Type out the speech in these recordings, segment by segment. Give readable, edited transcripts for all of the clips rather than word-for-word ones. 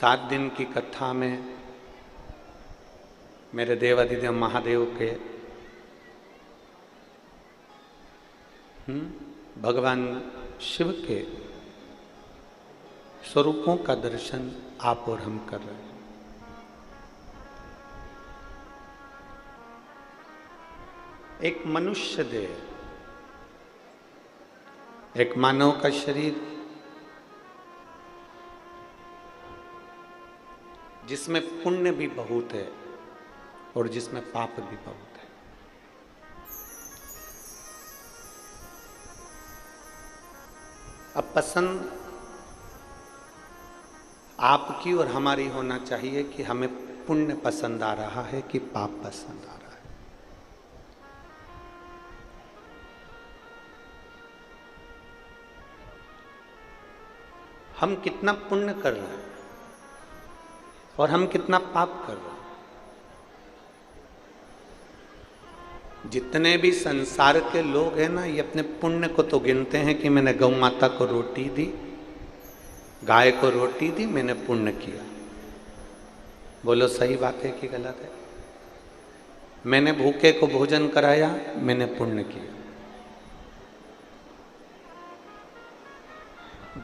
7 दिन की कथा में मेरे देवाधिदेव महादेव के भगवान शिव के स्वरूपों का दर्शन आप और हम कर रहे हैं। एक मनुष्य देह, एक मानव का शरीर जिसमें पुण्य भी बहुत है और जिसमें पाप भी बहुत है। अब पसंद आपकी और हमारी होना चाहिए कि हमें पुण्य पसंद आ रहा है कि पाप पसंद आ रहा है। हम कितना पुण्य कर रहे हैं और हम कितना पाप कर रहे हैं। जितने भी संसार के लोग हैं ना, ये अपने पुण्य को तो गिनते हैं कि मैंने गौ माता को रोटी दी, गाय को रोटी दी, मैंने पुण्य किया। बोलो सही बात है कि गलत है? मैंने भूखे को भोजन कराया, मैंने पुण्य किया।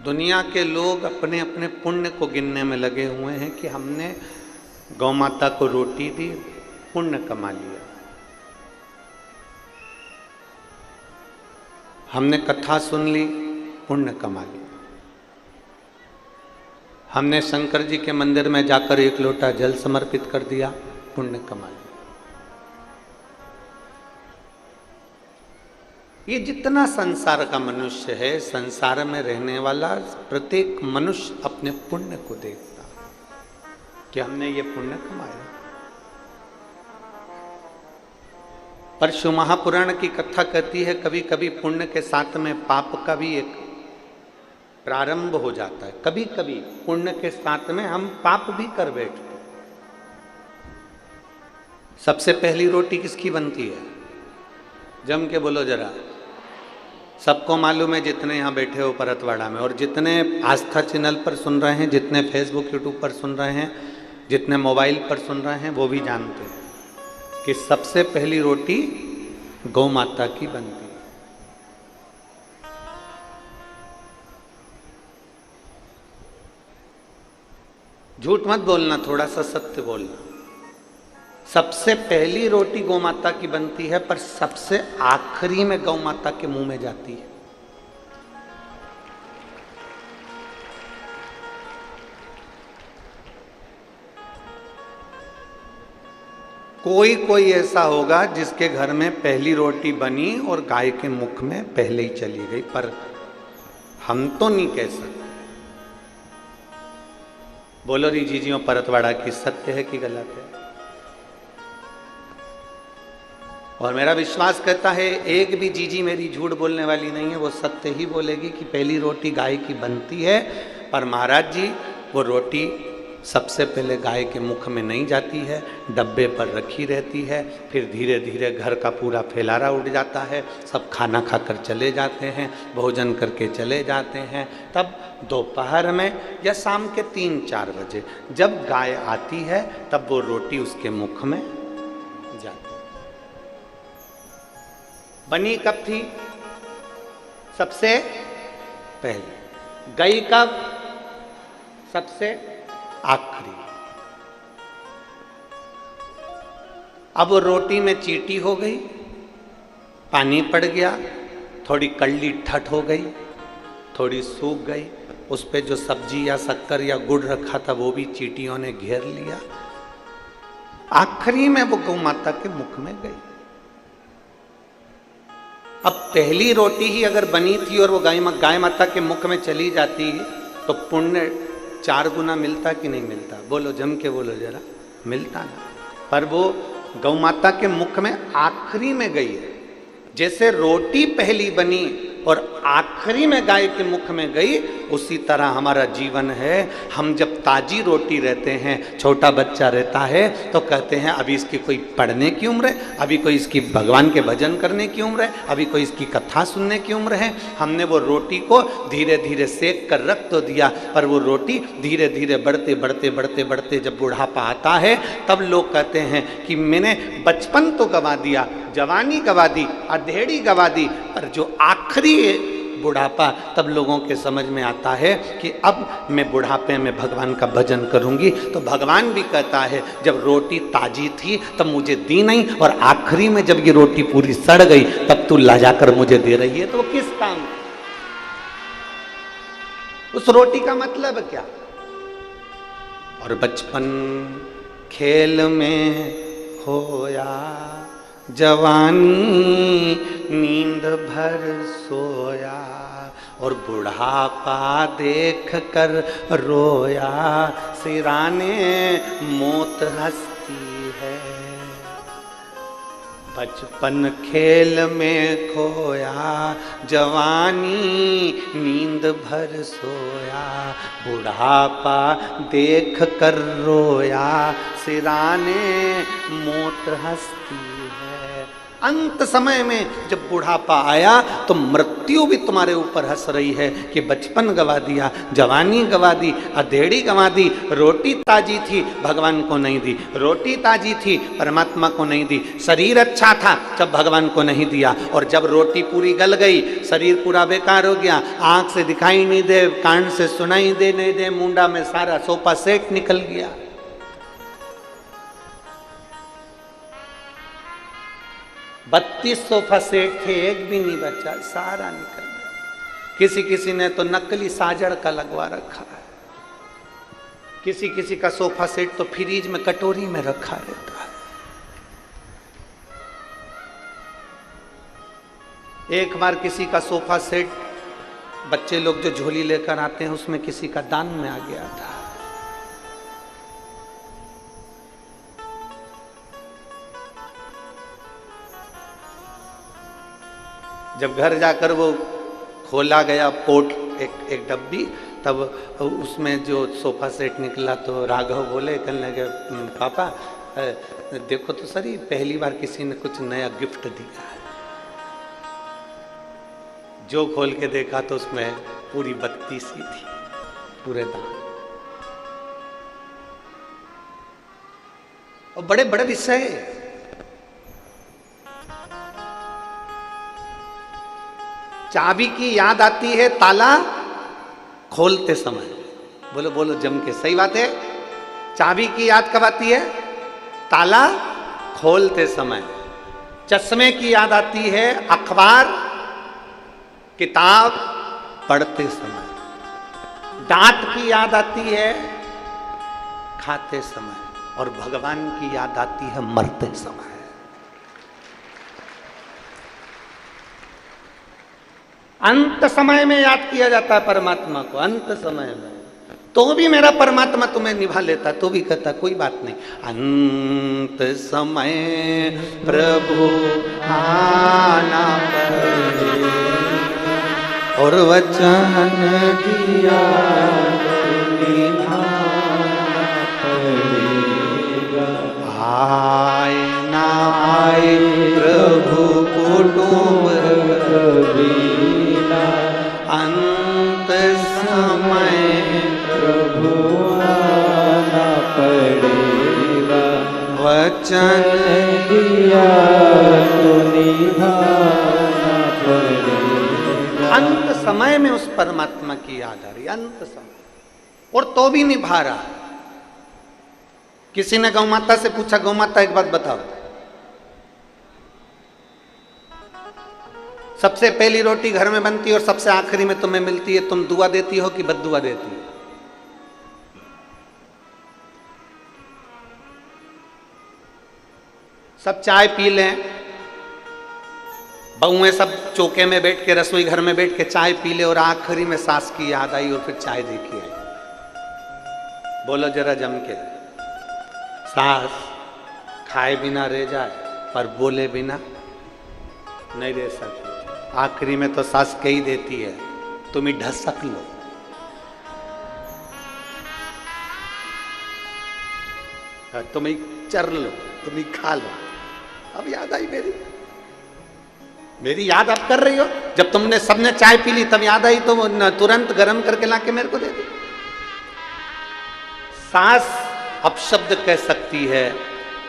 दुनिया के लोग अपने अपने पुण्य को गिनने में लगे हुए हैं कि हमने गौ माता को रोटी दी, पुण्य कमा लिया। हमने कथा सुन ली, पुण्य कमा लिया। हमने शंकर जी के मंदिर में जाकर 1 लोटा जल समर्पित कर दिया, पुण्य कमा लिया। ये जितना संसार का मनुष्य है, संसार में रहने वाला प्रत्येक मनुष्य अपने पुण्य को देखता कि हमने ये पुण्य कमाया। परशु महापुराण की कथा कहती है कभी कभी पुण्य के साथ में पाप का भी एक प्रारंभ हो जाता है। कभी कभी पुण्य के साथ में हम पाप भी कर बैठते। सबसे पहली रोटी किसकी बनती है? जम के बोलो जरा। सबको मालूम है, जितने यहाँ बैठे हो परतवाड़ा में और जितने आस्था चैनल पर सुन रहे हैं, जितने फेसबुक यूट्यूब पर सुन रहे हैं, जितने मोबाइल पर सुन रहे हैं, वो भी जानते हैं कि सबसे पहली रोटी गौ माता की बनती है। झूठ मत बोलना, थोड़ा सा सत्य बोलना। सबसे पहली रोटी गौ माता की बनती है, पर सबसे आखिरी में गौ माता के मुंह में जाती है। कोई कोई ऐसा होगा जिसके घर में पहली रोटी बनी और गाय के मुख में पहले ही चली गई, पर हम तो नहीं कह सकते। बोलो री जीजियों परतवाड़ा की, सत्य है कि गलत है? और मेरा विश्वास कहता है एक भी जीजी मेरी झूठ बोलने वाली नहीं है, वो सत्य ही बोलेगी कि पहली रोटी गाय की बनती है, पर महाराज जी वो रोटी सबसे पहले गाय के मुख में नहीं जाती है, डब्बे पर रखी रहती है। फिर धीरे धीरे घर का पूरा फैलारा उड़ जाता है, सब खाना खाकर चले जाते हैं, भोजन करके चले जाते हैं। तब दोपहर में या शाम के 3-4 बजे जब गाय आती है, तब वो रोटी उसके मुख में जाती है। बनी कब थी? सबसे पहले। गई कब? सबसे आखिरी। अब वो रोटी में चींटी हो गई, पानी पड़ गया, थोड़ी कड़ली ठट हो गई, थोड़ी सूख गई, उस पे जो सब्जी या शक्कर या गुड़ रखा था वो भी चींटियों ने घेर लिया। आखिरी में वो गौ माता के मुख में गई। अब पहली रोटी ही अगर बनी थी और वो गाय माता के मुख में चली जाती तो पुण्य 4 गुना मिलता कि नहीं मिलता? बोलो, जम के बोलो जरा। मिलता ना। पर वो गौ माता के मुख में आखिरी में गई है। जैसे रोटी पहली बनी और आखिरी में गाय के मुख में गई, उसी तरह हमारा जीवन है। हम जब ताजी रोटी रहते हैं, छोटा बच्चा रहता है, तो कहते हैं अभी इसकी कोई पढ़ने की उम्र है, अभी कोई इसकी भगवान के भजन करने की उम्र है, अभी कोई इसकी कथा सुनने की उम्र है। हमने वो रोटी को धीरे धीरे सेक कर रख तो दिया, पर वो रोटी धीरे धीरे बढ़ते बढ़ते बढ़ते बढ़ते जब बुढ़ापा आता है, तब लोग कहते हैं कि मैंने बचपन तो गंवा दिया, जवानी गंवा दी, अधेड़ी गंवा दी, पर जो आखिरी बुढ़ापा, तब लोगों के समझ में आता है कि अब मैं बुढ़ापे में भगवान का भजन करूंगी। तो भगवान भी कहता है जब रोटी ताजी थी तब मुझे दी नहीं, और आखिरी में जब ये रोटी पूरी सड़ गई तब तू ला जाकर मुझे दे रही है, तो वो किस काम? उस रोटी का मतलब क्या? और बचपन खेल में होया, जवानी नींद भर सोया, और बुढ़ापा देख कर रोया, सिराने मौत हंसती है। बचपन खेल में खोया, जवानी नींद भर सोया, बुढ़ापा देख कर रोया, सिराने मौत हंसती है। अंत समय में जब बुढ़ापा आया तो मृत्यु भी तुम्हारे ऊपर हंस रही है कि बचपन गंवा दिया, जवानी गंवा दी, अधेड़ी गंवा दी, रोटी ताजी थी भगवान को नहीं दी, रोटी ताजी थी परमात्मा को नहीं दी, शरीर अच्छा था जब भगवान को नहीं दिया, और जब रोटी पूरी गल गई, शरीर पूरा बेकार हो गया, आंख से दिखाई नहीं दे, कान से सुनाई दे नहीं दे, मुंडा में सारा सोफा सेट निकल गया। बत्तीस सोफा सेट थे, एक भी नहीं बचा, सारा निकल गया। किसी किसी ने तो नकली साजड़ का लगवा रखा है, किसी किसी का सोफा सेट तो फ्रीज में कटोरी में रखा रहता है। एक बार किसी का सोफा सेट, बच्चे लोग जो झोली लेकर आते हैं उसमें किसी का दान में आ गया था। जब घर जाकर वो खोला गया पोट, एक डब्बी, तब उसमें जो सोफा सेट निकला तो राघव बोले, कहने लगे पापा देखो तो सही, पहली बार किसी ने कुछ नया गिफ्ट दिया है। जो खोल के देखा तो उसमें पूरी बत्ती सी थी, पूरे दान। और बड़े बड़े विषय, चाबी की याद आती है ताला खोलते समय। बोलो बोलो जम के, सही बात है। चाबी की याद कब आती है? ताला खोलते समय। चश्मे की याद आती है अखबार किताब पढ़ते समय। दांत की याद आती है खाते समय, और भगवान की याद आती है मरते समय। अंत समय में याद किया जाता है परमात्मा को, अंत समय में। तो भी मेरा परमात्मा तुम्हें निभा लेता, तो भी कहता कोई बात नहीं। अंत समय प्रभु आना पड़े, और वचन दिया निभाना पड़ेगा। आए ना आए प्रभु कुटुंब कबीला, अंत समय प्रभु आना पड़ेगा, वचन दिया तो निभाना पड़ेगा। अंत समय में उस परमात्मा की याद आ रही, अंत समय, और तो भी निभा रहा। किसी ने गौ माता से पूछा, गौ माता एक बात बताओ, सबसे पहली रोटी घर में बनती है और सबसे आखिरी में तुम्हें मिलती है, तुम दुआ देती हो कि बद्दुआ देती हो? सब चाय पी लें, बहुएं सब चौके में बैठ के, रसोई घर में बैठ के चाय पी ले, और आखिरी में सास की याद आई और फिर चाय देखी आई। बोलो जरा जम के। सास खाए बिना रह जाए पर बोले बिना नहीं रह सकती। आखिरी में तो सास कह ही देती है तुम ही ढसक लो। तुम ही चर लो, तुम ही खा लो। अब याद आई मेरी याद आप कर रही हो। जब तुमने सबने चाय पी ली तब याद आई तो तुरंत गर्म करके लाके मेरे को दे दी। सास अपशब्द कह सकती है,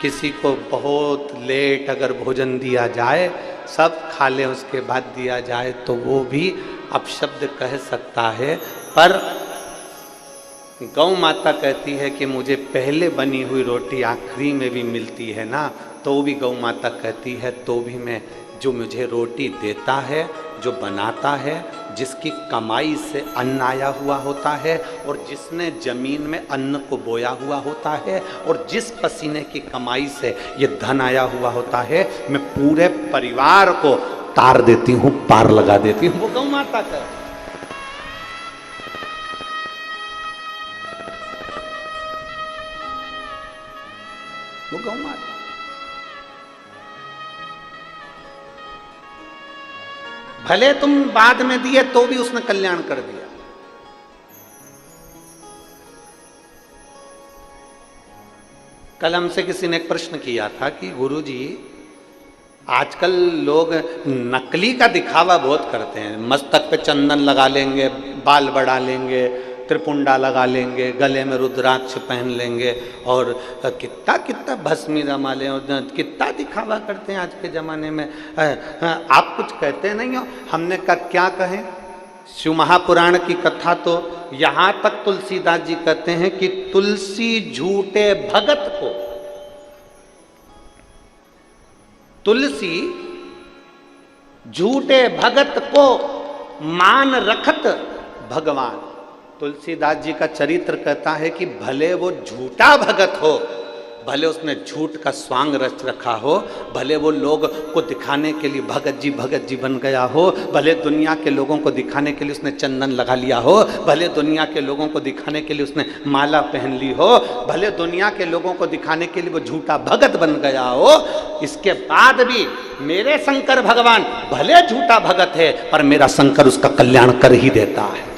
किसी को बहुत लेट अगर भोजन दिया जाए, सब खा ले उसके बाद दिया जाए तो वो भी अपशब्द कह सकता है। पर गौ माता कहती है कि मुझे पहले बनी हुई रोटी आखिरी में भी मिलती है ना, तो भी गौ माता कहती है तो भी मैं, जो मुझे रोटी देता है, जो बनाता है, जिसकी कमाई से अन्न आया हुआ होता है और जिसने जमीन में अन्न को बोया हुआ होता है और जिस पसीने की कमाई से ये धन आया हुआ होता है, मैं पूरे परिवार को तार देती हूँ, पार लगा देती हूँ। वो गौ माता का, वो गौ माता। भले तुम बाद में दिए तो भी उसने कल्याण कर दिया। कल हमसे किसी ने एक प्रश्न किया था कि गुरुजी आजकल लोग नकली का दिखावा बहुत करते हैं, मस्तक पे चंदन लगा लेंगे, बाल बढ़ा लेंगे, त्रिपुंडा लगा लेंगे, गले में रुद्राक्ष पहन लेंगे और कितना कितना भस्मी रमा लें और कितना दिखावा करते हैं आज के ज़माने में। आप कुछ कहते नहीं हो। हमने कहा क्या कहें, शिव महापुराण की कथा तो यहाँ तक तुलसीदास जी कहते हैं कि तुलसी झूठे भगत को, तुलसी झूठे भगत को मान रखत भगवान। तुलसीदास जी का चरित्र कहता है कि भले वो झूठा भगत हो, भले उसने झूठ का स्वांग रच रखा हो, भले वो लोग को दिखाने के लिए भगत जी बन गया हो, भले दुनिया के लोगों को दिखाने के लिए उसने चंदन लगा लिया हो, भले दुनिया के लोगों को दिखाने के लिए उसने माला पहन ली हो, भले दुनिया के लोगों को दिखाने के लिए वो झूठा भगत बन गया हो, इसके बाद भी मेरे शंकर भगवान भले झूठा भगत है पर मेरा शंकर उसका कल्याण कर ही देता है।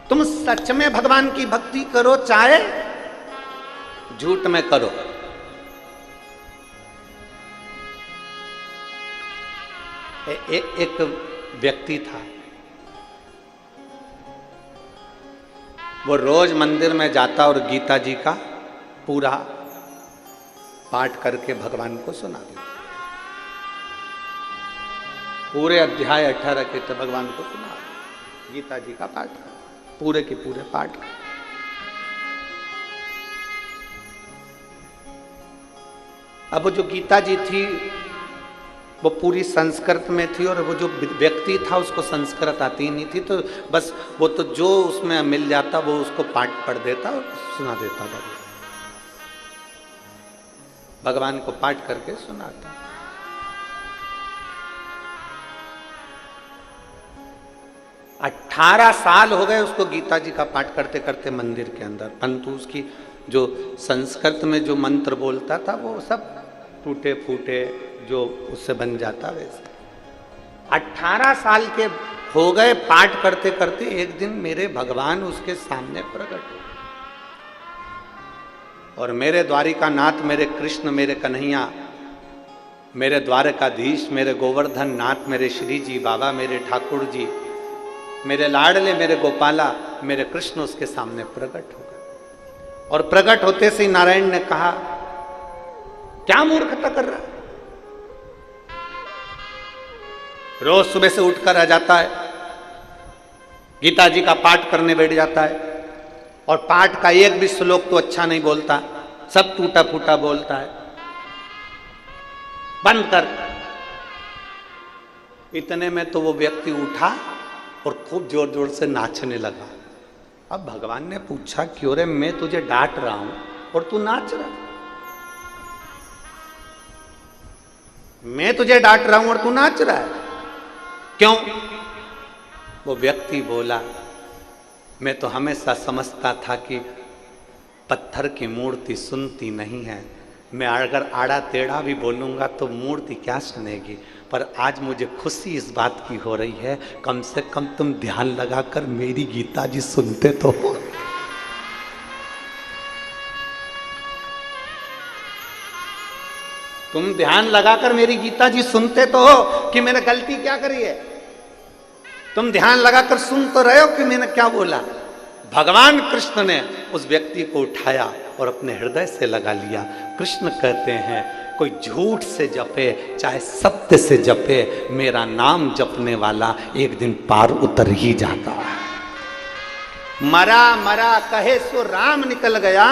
तुम सच में भगवान की भक्ति करो चाहे झूठ में करो। एक व्यक्ति था, वो रोज मंदिर में जाता और गीता जी का पूरा पाठ करके भगवान को सुना देता। पूरे अध्याय 18 के तो भगवान को सुना, गीता जी का पाठ कर, पूरे के पूरे पाठ कर। अब वो जो गीता जी थी वो पूरी संस्कृत में थी और वो जो व्यक्ति था उसको संस्कृत आती नहीं थी, तो बस वो तो जो उसमें मिल जाता वो उसको पाठ पढ़ देता और सुना देता। भगवान को पाठ करके सुनाता। अठारह साल हो गए उसको गीता जी का पाठ करते करते मंदिर के अंदर, परंतु उसकी जो संस्कृत में जो मंत्र बोलता था वो सब टूटे फूटे जो उससे बन जाता वैसे। 18 साल के हो गए पाठ करते करते, एक दिन मेरे भगवान उसके सामने प्रकट हो और मेरे द्वारिका नाथ, मेरे कृष्ण, मेरे कन्हैया, मेरे द्वारकाधीश, मेरे गोवर्धन नाथ, मेरे श्री जी बाबा, मेरे ठाकुर जी, मेरे लाडले, मेरे गोपाला, मेरे कृष्ण उसके सामने प्रकट हो गए। और प्रकट होते से नारायण ने कहा, क्या मूर्खता कर रहा है? रोज सुबह से उठकर आ जाता है, गीता जी का पाठ करने बैठ जाता है और पाठ का एक भी श्लोक तो अच्छा नहीं बोलता, सब टूटा फूटा बोलता है, बंद कर। इतने में तो वो व्यक्ति उठा और खूब जोर जोर से नाचने लगा। अब भगवान ने पूछा, क्यों रे, मैं तुझे डांट रहा हूं और तू नाच रहा? मैं तुझे डांट रहा हूं और तू नाच रहा है, क्यों? वो व्यक्ति बोला, मैं तो हमेशा समझता था कि पत्थर की मूर्ति सुनती नहीं है। मैं अगर आड़ा टेढ़ा भी बोलूँगा तो मूर्ति क्या सुनेगी। पर आज मुझे खुशी इस बात की हो रही है, कम से कम तुम ध्यान लगाकर मेरी गीता जी सुनते तो हो। तुम ध्यान लगाकर मेरी गीता जी सुनते तो हो कि मैंने गलती क्या करी है। तुम ध्यान लगाकर सुन तो रहे हो कि मैंने क्या बोला। भगवान कृष्ण ने उस व्यक्ति को उठाया और अपने हृदय से लगा लिया। कृष्ण कहते हैं कोई झूठ से जपे चाहे सत्य से जपे, मेरा नाम जपने वाला एक दिन पार उतर ही जाता है। मरा मरा कहे सो राम निकल गया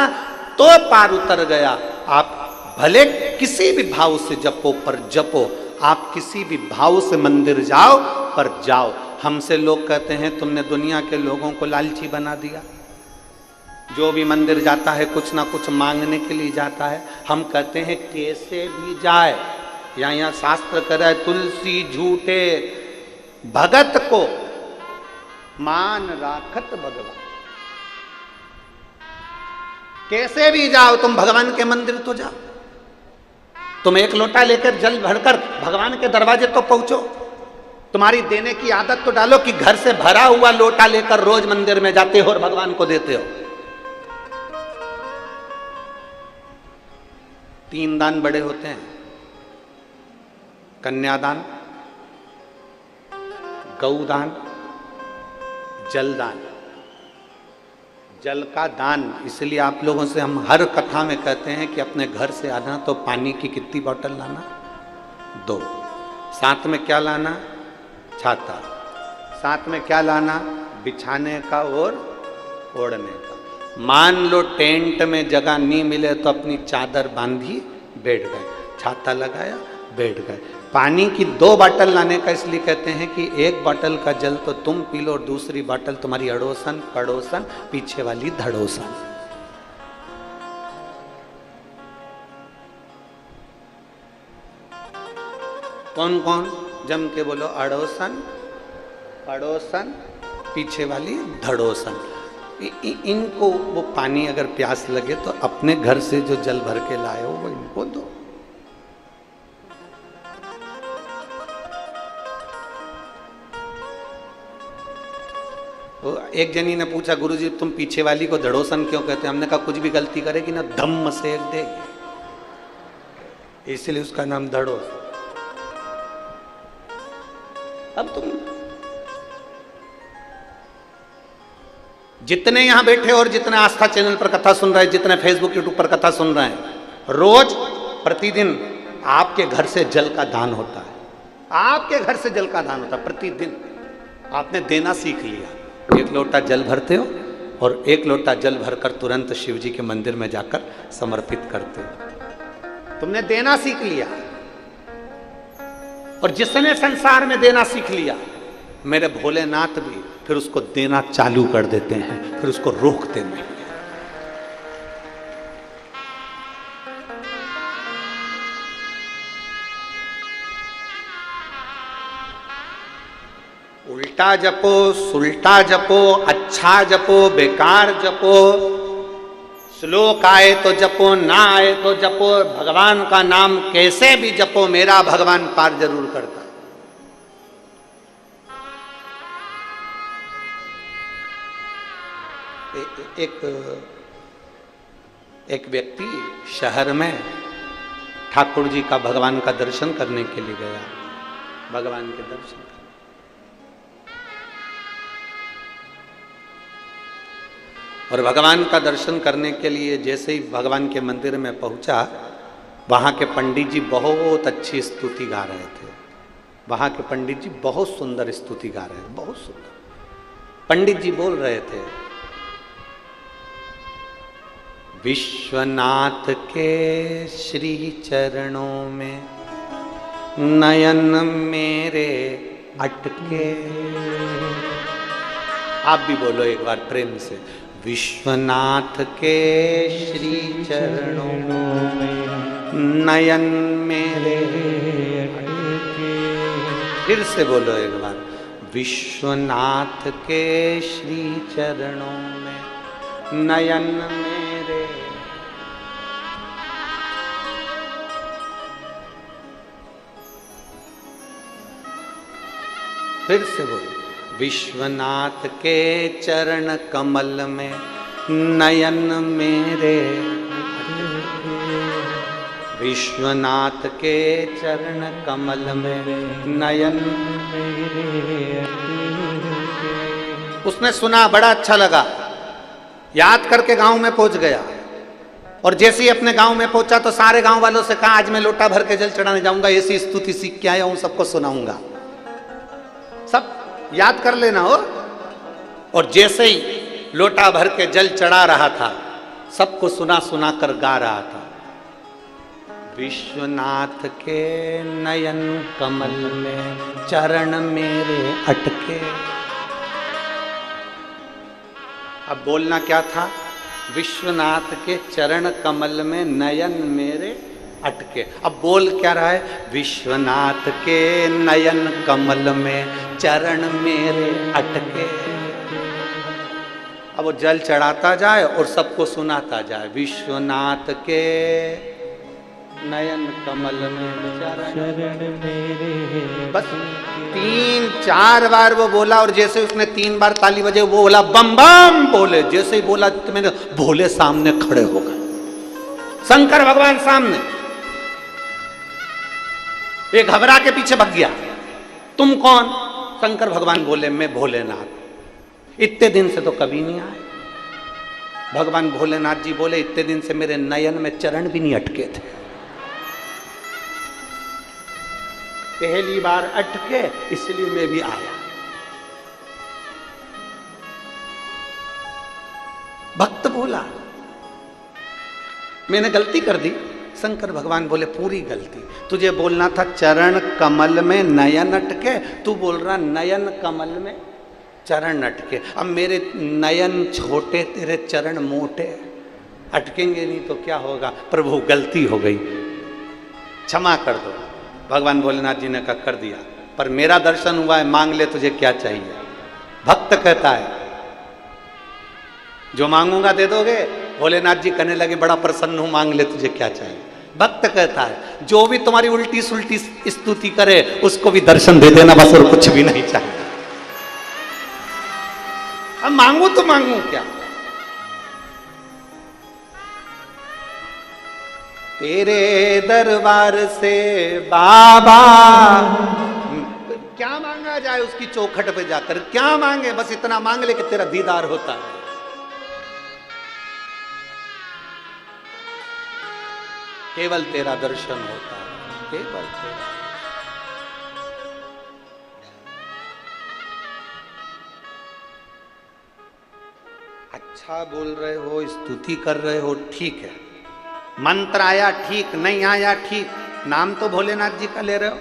तो पार उतर गया। आप भले किसी भी भाव से जपो, पर जपो। आप किसी भी भाव से मंदिर जाओ, पर जाओ। हमसे लोग कहते हैं तुमने दुनिया के लोगों को लालची बना दिया। जो भी मंदिर जाता है कुछ ना कुछ मांगने के लिए जाता है। हम कहते हैं कैसे भी जाए, यहाँ शास्त्र कह रहा है तुलसी झूठे भगत को मान राखत भगवान। कैसे भी जाओ तुम भगवान के मंदिर तो जाओ। तुम एक लोटा लेकर जल भरकर भगवान के दरवाजे तो पहुंचो। तुम्हारी देने की आदत तो डालो कि घर से भरा हुआ लोटा लेकर रोज मंदिर में जाते हो और भगवान को देते हो। 3 दान बड़े होते हैं, कन्यादान, गौदान, जलदान। जल का दान इसलिए आप लोगों से हम हर कथा में कहते हैं कि अपने घर से आना तो पानी की कितनी बोतल लाना, 2। साथ में क्या लाना, छाता। साथ में क्या लाना, बिछाने का और ओढ़ने का। मान लो टेंट में जगह नहीं मिले तो अपनी चादर बांधी बैठ गए, छाता लगाया बैठ गए। पानी की 2 बोतल लाने का इसलिए कहते हैं कि एक बोतल का जल तो तुम पी लो और दूसरी बोतल तुम्हारी अड़ोसन पड़ोसन पीछे वाली धड़ोसन। कौन कौन जम के बोलो, अड़ोसन पड़ोसन पीछे वाली धड़ोसन। इनको वो पानी अगर प्यास लगे तो अपने घर से जो जल भर के लाए हो वो इनको दो। तो एक जनी ने पूछा गुरुजी तुम पीछे वाली को धड़ोसन क्यों कहते हैं। हमने कहा कुछ भी गलती करेगी ना धम्म सेक देगी, इसलिए उसका नाम धड़ोसन। अब तुम जितने यहां बैठे और जितने आस्था चैनल पर कथा सुन रहे हैं, जितने फेसबुक यूट्यूब पर कथा सुन रहे हैं, रोज प्रतिदिन आपके घर से जल का दान होता है। आपके घर से जल का दान होता है प्रतिदिन। आपने देना सीख लिया। 1 लोटा जल भरते हो और 1 लोटा जल भरकर तुरंत शिव जी के मंदिर में जाकर समर्पित करते हो। तुमने देना सीख लिया। और जिसने संसार में देना सीख लिया, मेरे भोलेनाथ भी फिर उसको देना चालू कर देते हैं, फिर उसको रोकते नहीं। उल्टा जपो, सुल्टा जपो, अच्छा जपो, बेकार जपो, श्लोक आए तो जपो, ना आए तो जपो, भगवान का नाम कैसे भी जपो, मेरा भगवान पार जरूर करता। एक व्यक्ति शहर में ठाकुर जी का भगवान का दर्शन करने के लिए गया। भगवान के दर्शन और भगवान का दर्शन करने के लिए जैसे ही भगवान के मंदिर में पहुंचा, वहाँ के पंडित जी बहुत अच्छी स्तुति गा रहे थे। वहाँ के पंडित जी बहुत सुंदर स्तुति गा रहे थे, बहुत सुंदर। पंडित जी बोल रहे थे, विश्वनाथ के श्री चरणों में नयन मेरे अटके। आप भी बोलो एक बार प्रेम से, विश्वनाथ के श्री चरणों में नयन मेरे अटके। फिर से बोलो एक बार, विश्वनाथ के श्री चरणों में नयन मेरे फिर से बोलो, विश्वनाथ के चरण कमल में नयन मेरे, विश्वनाथ के चरण कमल में नयन मेरे। उसने सुना, बड़ा अच्छा लगा, याद करके गांव में पहुंच गया। और जैसे ही अपने गांव में पहुंचा तो सारे गांव वालों से कहा, आज मैं लोटा भर के जल चढ़ाने जाऊंगा, ऐसी स्तुति सीख के आया हूं, सबको सुनाऊंगा, सब याद कर लेना हो। और जैसे ही लोटा भर के जल चढ़ा रहा था, सबको सुना सुना कर गा रहा था, विश्वनाथ के नयन कमल में चरण मेरे अटके। अब बोलना क्या था, विश्वनाथ के चरण कमल में नयन मेरे अटके। अब बोल क्या रहा है, विश्वनाथ के नयन कमल में चरण मेरे अटके। अब वो जल चढ़ाता जाए और सबको सुनाता जाए, विश्वनाथ के नयन कमल में चरण मेरे। बस 3-4 बार वो बोला, और जैसे उसने 3 बार ताली बजे, वो बोला बम बम बोले। जैसे ही बोला तो मैंने, भोले सामने खड़े हो गए, शंकर भगवान सामने। ये घबरा के पीछे भाग गया, तुम कौन? शंकर भगवान बोले, मैं भोलेनाथ। इतने दिन से तो कभी नहीं आए। भगवान भोलेनाथ जी बोले, इतने दिन से मेरे नयन में चरण भी नहीं अटके थे, पहली बार अटके, इसलिए मैं भी आया। भक्त बोला, मैंने गलती कर दी। शंकर भगवान बोले, पूरी गलती, तुझे बोलना था चरण कमल में नयन अटके, तू बोल रहा नयन कमल में चरण अटके। अब मेरे नयन छोटे, तेरे चरण मोटे, अटकेंगे नहीं तो क्या होगा? प्रभु गलती हो गई, क्षमा कर दो। भगवान भोलेनाथ जी ने कहा, कर दिया, पर मेरा दर्शन हुआ है, मांग ले, तुझे क्या चाहिए? भक्त कहता है, जो मांगूंगा दे दोगे? भोलेनाथ जी कहने लगे, बड़ा प्रसन्न हूं, मांग ले, तुझे क्या चाहिए? भक्त कहता है, जो भी तुम्हारी उल्टी सुल्टी स्तुति करे उसको भी दर्शन दे देना, बस, और कुछ भी नहीं चाहिए। अब मांगू तो मांगू क्या? तेरे दरबार से बाबा, क्या मांगा जाए उसकी चौखट पे जाकर? क्या मांगे? बस इतना मांग ले कि तेरा दीदार होता है, केवल तेरा दर्शन होता है, केवल तेरा। अच्छा बोल रहे हो, स्तुति कर रहे हो, ठीक है, मंत्र आया ठीक, नहीं आया ठीक, नाम तो भोलेनाथ जी का ले रहे हो।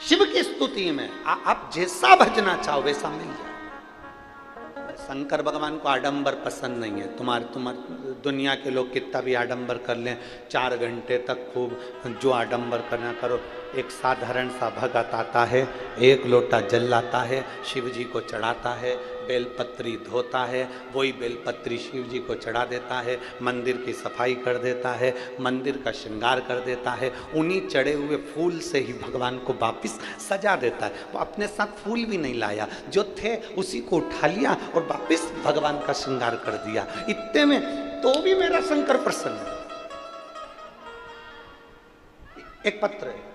शिव की स्तुति में आप जैसा भजना चाहो वैसा मिल जाए। शंकर भगवान को आडंबर पसंद नहीं है। तुम्हारे दुनिया के लोग कितना भी आडंबर कर लें, 4 घंटे तक खूब जो आडंबर करना करो, एक साधारण सा भगत आता है, 1 लोटा जल लाता है, शिव जी को चढ़ाता है, बेलपत्री धोता है, वही बेलपत्री शिव जी को चढ़ा देता है, मंदिर की सफाई कर देता है, मंदिर का श्रृंगार कर देता है, उन्हीं चढ़े हुए फूल से ही भगवान को वापिस सजा देता है। वो अपने साथ फूल भी नहीं लाया, जो थे उसी को उठा लिया और वापिस भगवान का श्रृंगार कर दिया। इतने में तो भी मेरा शंकर प्रसन्न है। एक पत्र है,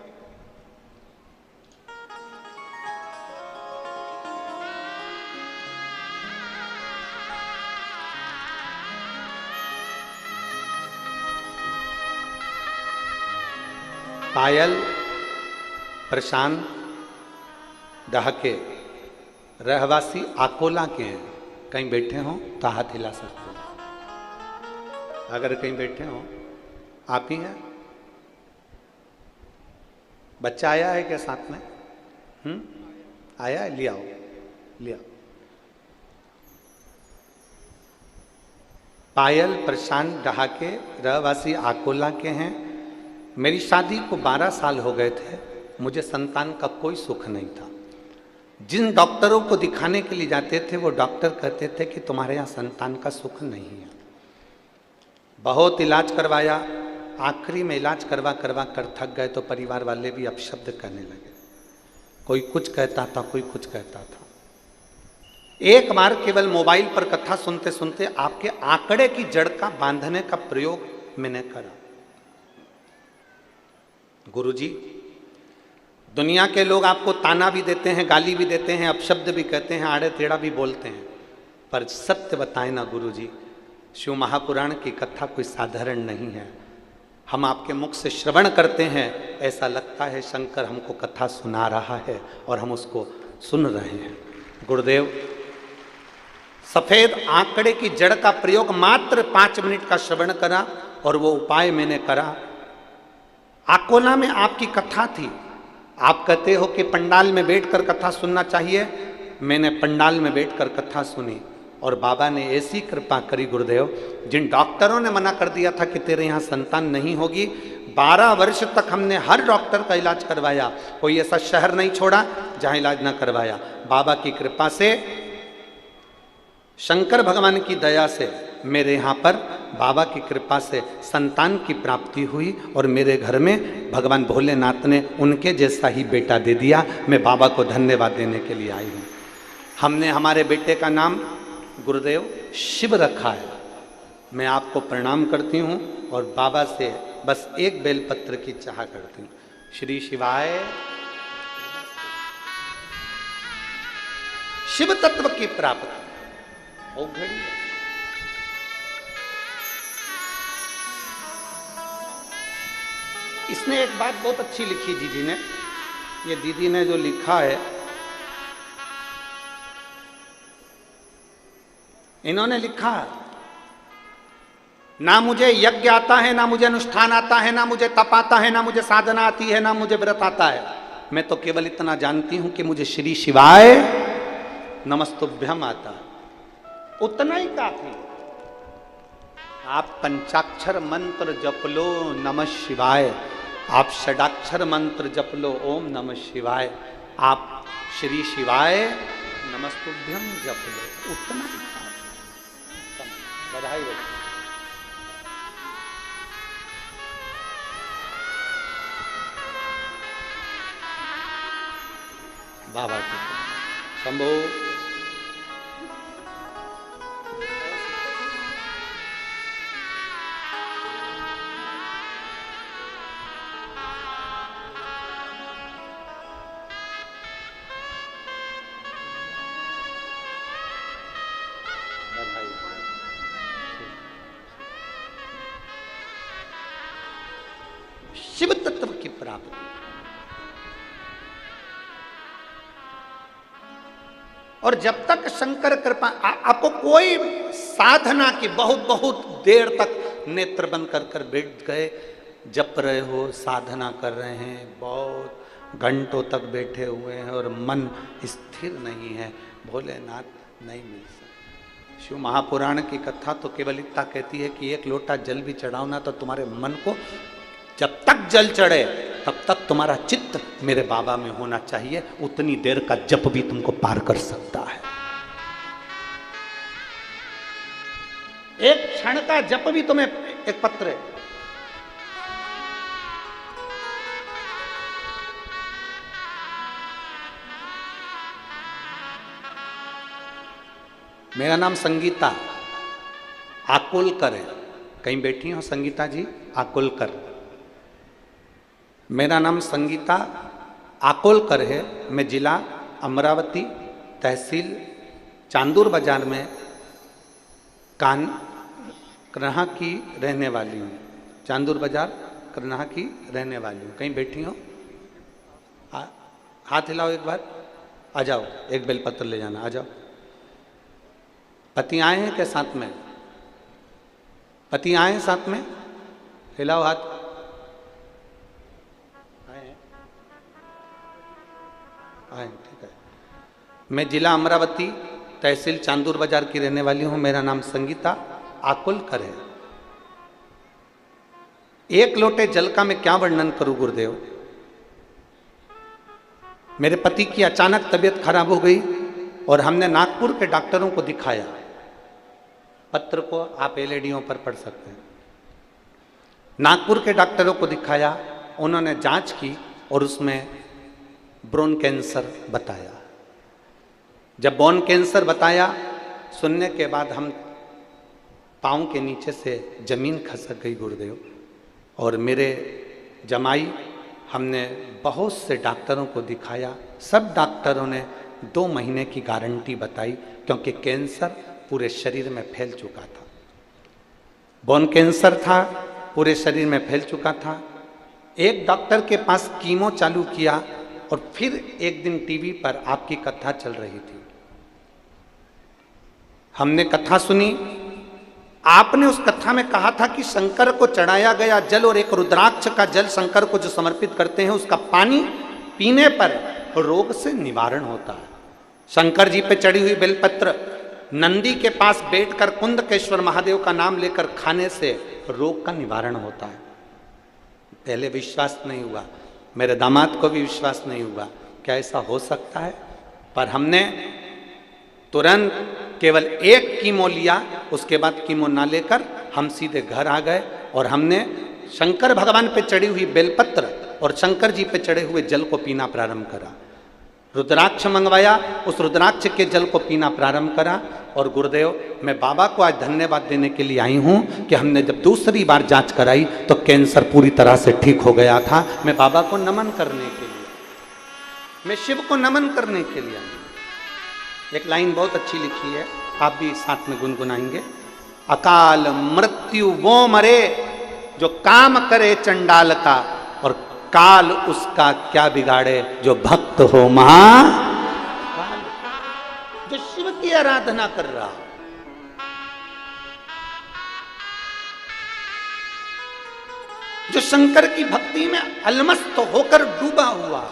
पायल प्रशांत डहके, रहवासी आकोला के हैं। कहीं बैठे हो तो हाथ हिला सकते हो, अगर कहीं बैठे हो। आप ही हैं? बच्चा आया है क्या साथ में? आया है, ले आओ, ले आओ। पायल प्रशांत डहाके, रहवासी आकोला के हैं। मेरी शादी को 12 साल हो गए थे, मुझे संतान का कोई सुख नहीं था। जिन डॉक्टरों को दिखाने के लिए जाते थे वो डॉक्टर कहते थे कि तुम्हारे यहाँ संतान का सुख नहीं है। बहुत इलाज करवाया, आखिरी में इलाज करवा करवा कर थक गए तो परिवार वाले भी अपशब्द कहने लगे। कोई कुछ कहता था, कोई कुछ कहता था। एक बार केवल मोबाइल पर कथा सुनते सुनते आपके आंकड़े की जड़ का बांधने का प्रयोग मैंने करा। गुरुजी, दुनिया के लोग आपको ताना भी देते हैं, गाली भी देते हैं, अपशब्द भी कहते हैं, आड़े टेढ़ा भी बोलते हैं, पर सत्य बताए ना गुरुजी, शिव महापुराण की कथा कोई साधारण नहीं है। हम आपके मुख से श्रवण करते हैं, ऐसा लगता है शंकर हमको कथा सुना रहा है और हम उसको सुन रहे हैं। गुरुदेव, सफेद आंकड़े की जड़ का प्रयोग मात्र 5 मिनट का श्रवण करा और वो उपाय मैंने करा। अकोला में आपकी कथा थी, आप कहते हो कि पंडाल में बैठकर कथा सुनना चाहिए। मैंने पंडाल में बैठकर कथा सुनी और बाबा ने ऐसी कृपा करी गुरुदेव, जिन डॉक्टरों ने मना कर दिया था कि तेरे यहाँ संतान नहीं होगी, 12 वर्ष तक हमने हर डॉक्टर का इलाज करवाया, कोई ऐसा शहर नहीं छोड़ा जहाँ इलाज ना करवाया। बाबा की कृपा से, शंकर भगवान की दया से मेरे यहाँ पर बाबा की कृपा से संतान की प्राप्ति हुई और मेरे घर में भगवान भोलेनाथ ने उनके जैसा ही बेटा दे दिया। मैं बाबा को धन्यवाद देने के लिए आई हूँ। हमने हमारे बेटे का नाम गुरुदेव शिव रखा है। मैं आपको प्रणाम करती हूँ और बाबा से बस एक बेलपत्र की चाह करती हूँ। श्री शिवाय। शिव तत्व की प्राप्ति ओ घड़ी। इसने एक बात बहुत अच्छी लिखी जीजी ने, ये दीदी ने जो लिखा है, इन्होंने लिखा, ना मुझे यज्ञ आता है, ना मुझे अनुष्ठान आता है, ना मुझे तप आता है, ना मुझे साधना आती है, ना मुझे व्रत आता है। मैं तो केवल इतना जानती हूं कि मुझे श्री शिवाय नमस्तुभ्यम आता है, उतना ही काफी। आप पंचाक्षर मंत्र जप लो नमः शिवाय, आप षडाक्षर मंत्र जप लो ओम नमः शिवाय, आप श्री शिवाय नमस्तुभ्यम जप लो, उतना ही काफी। बधाई हो। बाबा की शंभो। शिव तत्व की प्राप्ति। और जब तक शंकर कृपा, आपको कोई साधना की बहुत बहुत देर तक नेत्र बंद कर कर बैठ गए, जप रहे हो, साधना कर रहे हैं, बहुत घंटों तक बैठे हुए हैं और मन स्थिर नहीं है, भोलेनाथ नहीं मिल सकते। शिव महापुराण की कथा तो केवल इतना कहती है कि एक लोटा जल भी चढ़ाओ ना तो तुम्हारे मन को, जब तक जल चढ़े तब तक तुम्हारा चित्त मेरे बाबा में होना चाहिए, उतनी देर का जप भी तुमको पार कर सकता है। एक क्षण का जप भी तुम्हें, एक पत्र है, मेरा नाम संगीता आकुलकर है। कहीं बैठी हो संगीता जी? आकुलकर। मेरा नाम संगीता आकोलकर है। मैं जिला अमरावती, तहसील चांदूर बाजार में करनाहा की रहने वाली हूँ। चांदूर बाजार करनाहा की रहने वाली हूँ। कहीं बैठी हो? हाथ हिलाओ एक बार, आ जाओ, एक बेलपत्र ले जाना, आ जाओ। पति आए हैं क्या साथ में? पति आए हैं साथ में? हिलाओ हाथ। ठीक है। मैं जिला अमरावती, तहसील चांदूर बाजार की रहने वाली हूं। मेरा नाम संगीता आकुलकर है। एक लोटे जल का मैं क्या वर्णन करूं गुरुदेव। मेरे पति की अचानक तबीयत खराब हो गई और हमने नागपुर के डॉक्टरों को दिखाया। पत्र को आप एलईडीओं पर पढ़ सकते हैं। नागपुर के डॉक्टरों को दिखाया, उन्होंने जांच की और उसमें ब्रोन कैंसर बताया। जब बोन कैंसर बताया, सुनने के बाद हम पाँव के नीचे से जमीन खसक गई गुरुदेव। और मेरे जमाई, हमने बहुत से डॉक्टरों को दिखाया, सब डॉक्टरों ने 2 महीने की गारंटी बताई, क्योंकि कैंसर पूरे शरीर में फैल चुका था। बोन कैंसर था, पूरे शरीर में फैल चुका था। एक डॉक्टर के पास कीमो चालू किया और फिर एक दिन टीवी पर आपकी कथा चल रही थी। हमने कथा सुनी। आपने उस कथा में कहा था कि शंकर को चढ़ाया गया जल और एक रुद्राक्ष का जल शंकर को जो समर्पित करते हैं, उसका पानी पीने पर रोग से निवारण होता है। शंकर जी पे चढ़ी हुई बेलपत्र नंदी के पास बैठकर कुंदकेश्वर महादेव का नाम लेकर खाने से रोग का निवारण होता है। पहले विश्वास नहीं हुआ, मेरे दामाद को भी विश्वास नहीं हुआ, क्या ऐसा हो सकता है? पर हमने तुरंत केवल एक कीमो लिया, उसके बाद कीमो ना लेकर हम सीधे घर आ गए और हमने शंकर भगवान पे चढ़ी हुई बेलपत्र और शंकर जी पे चढ़े हुए जल को पीना प्रारंभ करा। रुद्राक्ष मंगवाया, उस रुद्राक्ष के जल को पीना प्रारंभ करा। और गुरुदेव, मैं बाबा को आज धन्यवाद देने के लिए आई हूँ कि हमने जब दूसरी बार जांच कराई तो कैंसर पूरी तरह से ठीक हो गया था। मैं बाबा को नमन करने के लिए, मैं शिव को नमन करने के लिए आई। एक लाइन बहुत अच्छी लिखी है, आप भी साथ में गुनगुनाएंगे। अकाल मृत्यु वो मरे जो काम करे चंडाल का, और काल उसका क्या बिगाड़े जो भक्त हो महाकाल। जो शिव की आराधना कर रहा हो, जो शंकर की भक्ति में अलमस्त होकर डूबा हुआ,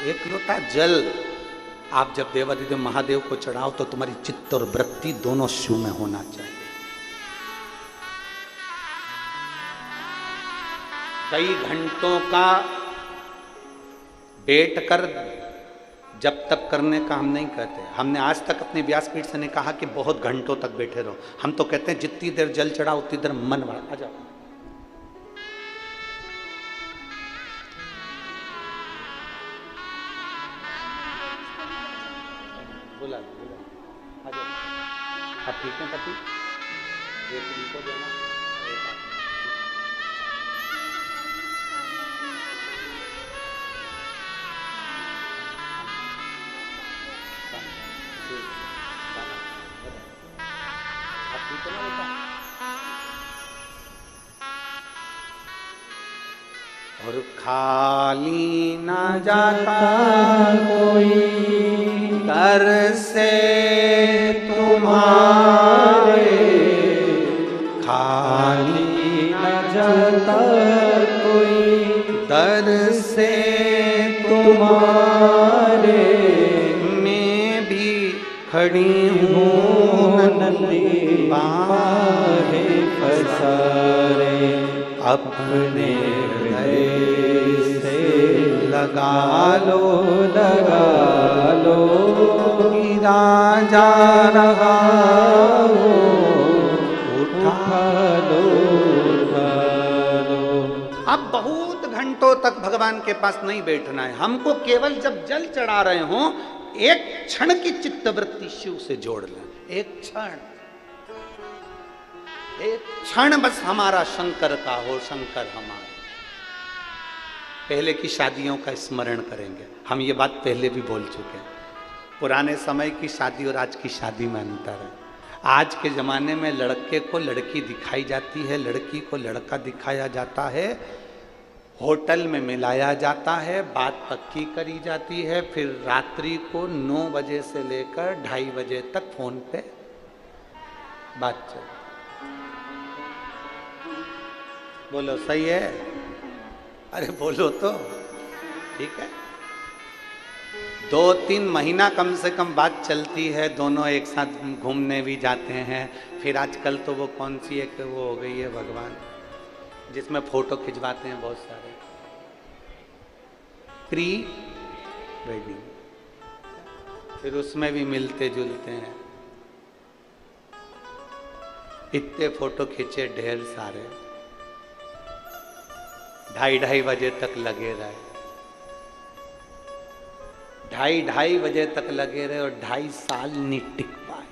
एक लोटा जल आप जब देवाधिदेव महादेव को चढ़ाओ तो तुम्हारी चित्त और वृत्ति दोनों शिव में होना चाहिए। कई घंटों का बैठकर जब तक करने का हम नहीं कहते। हमने आज तक अपने व्यासपीठ से नहीं कहा कि बहुत घंटों तक बैठे रहो। हम तो कहते हैं जितनी देर जल चढ़ा उतनी देर मन बढ़ा। आ जाओ, बोला आ जाओ। आप ठीक है पति? एक इनको देना, एक आप। और खाली ना जाता कोई दर से तुम्हारे, खाली ना जाता कोई दर से तुम्हारे। मैं भी खड़ी हूँ नंदी बाहे पसारे, अपने हृदय से लगा लो गिरा जा रहा हो, उठा लो। अब बहुत घंटों तक भगवान के पास नहीं बैठना है हमको, केवल जब जल चढ़ा रहे हो एक क्षण की चित्तवृत्ति शिव से जोड़ लें। एक क्षण बस हमारा शंकर का हो, शंकर हमारा। पहले की शादियों का स्मरण करेंगे हम, ये बात पहले भी बोल चुके हैं। पुराने समय की शादी और आज की शादी में अंतर है। आज के ज़माने में लड़के को लड़की दिखाई जाती है, लड़की को लड़का दिखाया जाता है, होटल में मिलाया जाता है, बात पक्की करी जाती है, फिर रात्रि को 9 बजे से लेकर 2:30 बजे तक फोन पे बात चल। बोलो सही है? अरे बोलो तो ठीक है। 2-3 महीना कम से कम बात चलती है, दोनों एक साथ घूमने भी जाते हैं। फिर आजकल तो वो कौन सी एक वो हो गई है भगवान, जिसमें फोटो खिंचवाते हैं बहुत सारे, प्री वेडिंग, फिर उसमें भी मिलते जुलते हैं। इतने फोटो खींचे ढेर सारे, 2:30 बजे तक लगे रहे, 2:30 बजे तक लगे रहे और 2.5 साल नहीं टिक पाए।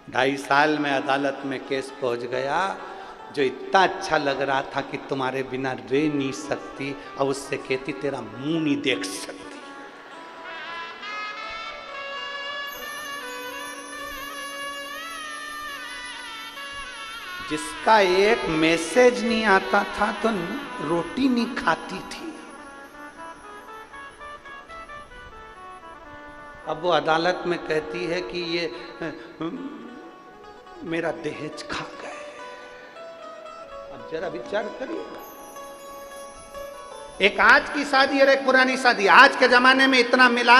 2.5 साल में अदालत में केस पहुंच गया। जो इतना अच्छा लग रहा था कि तुम्हारे बिना रह नहीं सकती, अब उससे कहती तेरा मुंह नहीं देख सकती। जिसका एक मैसेज नहीं आता था तो रोटी नहीं खाती थी। अब वो अदालत में कहती है कि ये मेरा दहेज खा गए। अब जरा विचार करिएगा, एक आज की शादी और एक पुरानी शादी। आज के जमाने में इतना मिला,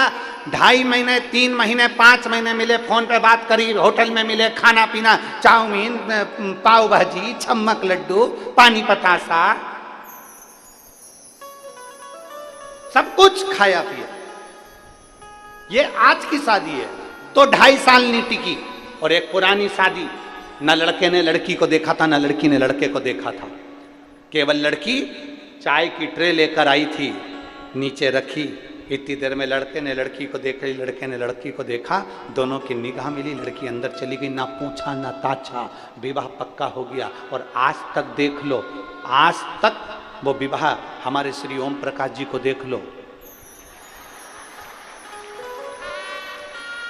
2.5 महीने 3 महीने 5 महीने मिले, फोन पे बात करी, होटल में मिले, खाना पीना, चाउमीन, पाव भाजी, छम्मक लड्डू, पानी पतासा, सब कुछ खाया पिया। ये आज की शादी है तो 2.5 साल नहीं टिकी। और एक पुरानी शादी, न लड़के ने लड़की को देखा था, न लड़की ने लड़के को देखा था। केवल लड़की चाय की ट्रे लेकर आई थी, नीचे रखी, इतनी देर में लड़के ने लड़की को देखा, लड़के ने लड़की को देखा, दोनों की निगाह मिली, लड़की अंदर चली गई, ना पूछा ना ताछा, विवाह पक्का हो गया। और आज तक देख लो, आज तक वो विवाह, हमारे श्री ओम प्रकाश जी को देख लो,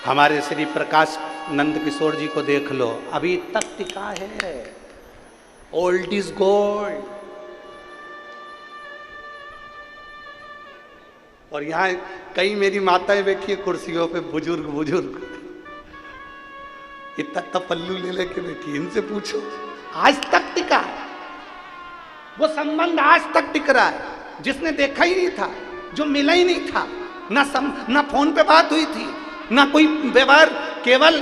हमारे श्री प्रकाश नंद किशोर जी को देख लो, अभी तक टिका है। Old is gold. और यहाँ कई मेरी माताएं बैठी है कुर्सियों पे, बुजुर्ग बुजुर्ग, इतना पल्लू ले लेके बैठी, इनसे पूछो आज तक टिका है वो संबंध, आज तक टिक रहा है। जिसने देखा ही नहीं था, जो मिला ही नहीं था, ना फोन पे बात हुई थी, ना कोई व्यवहार, केवल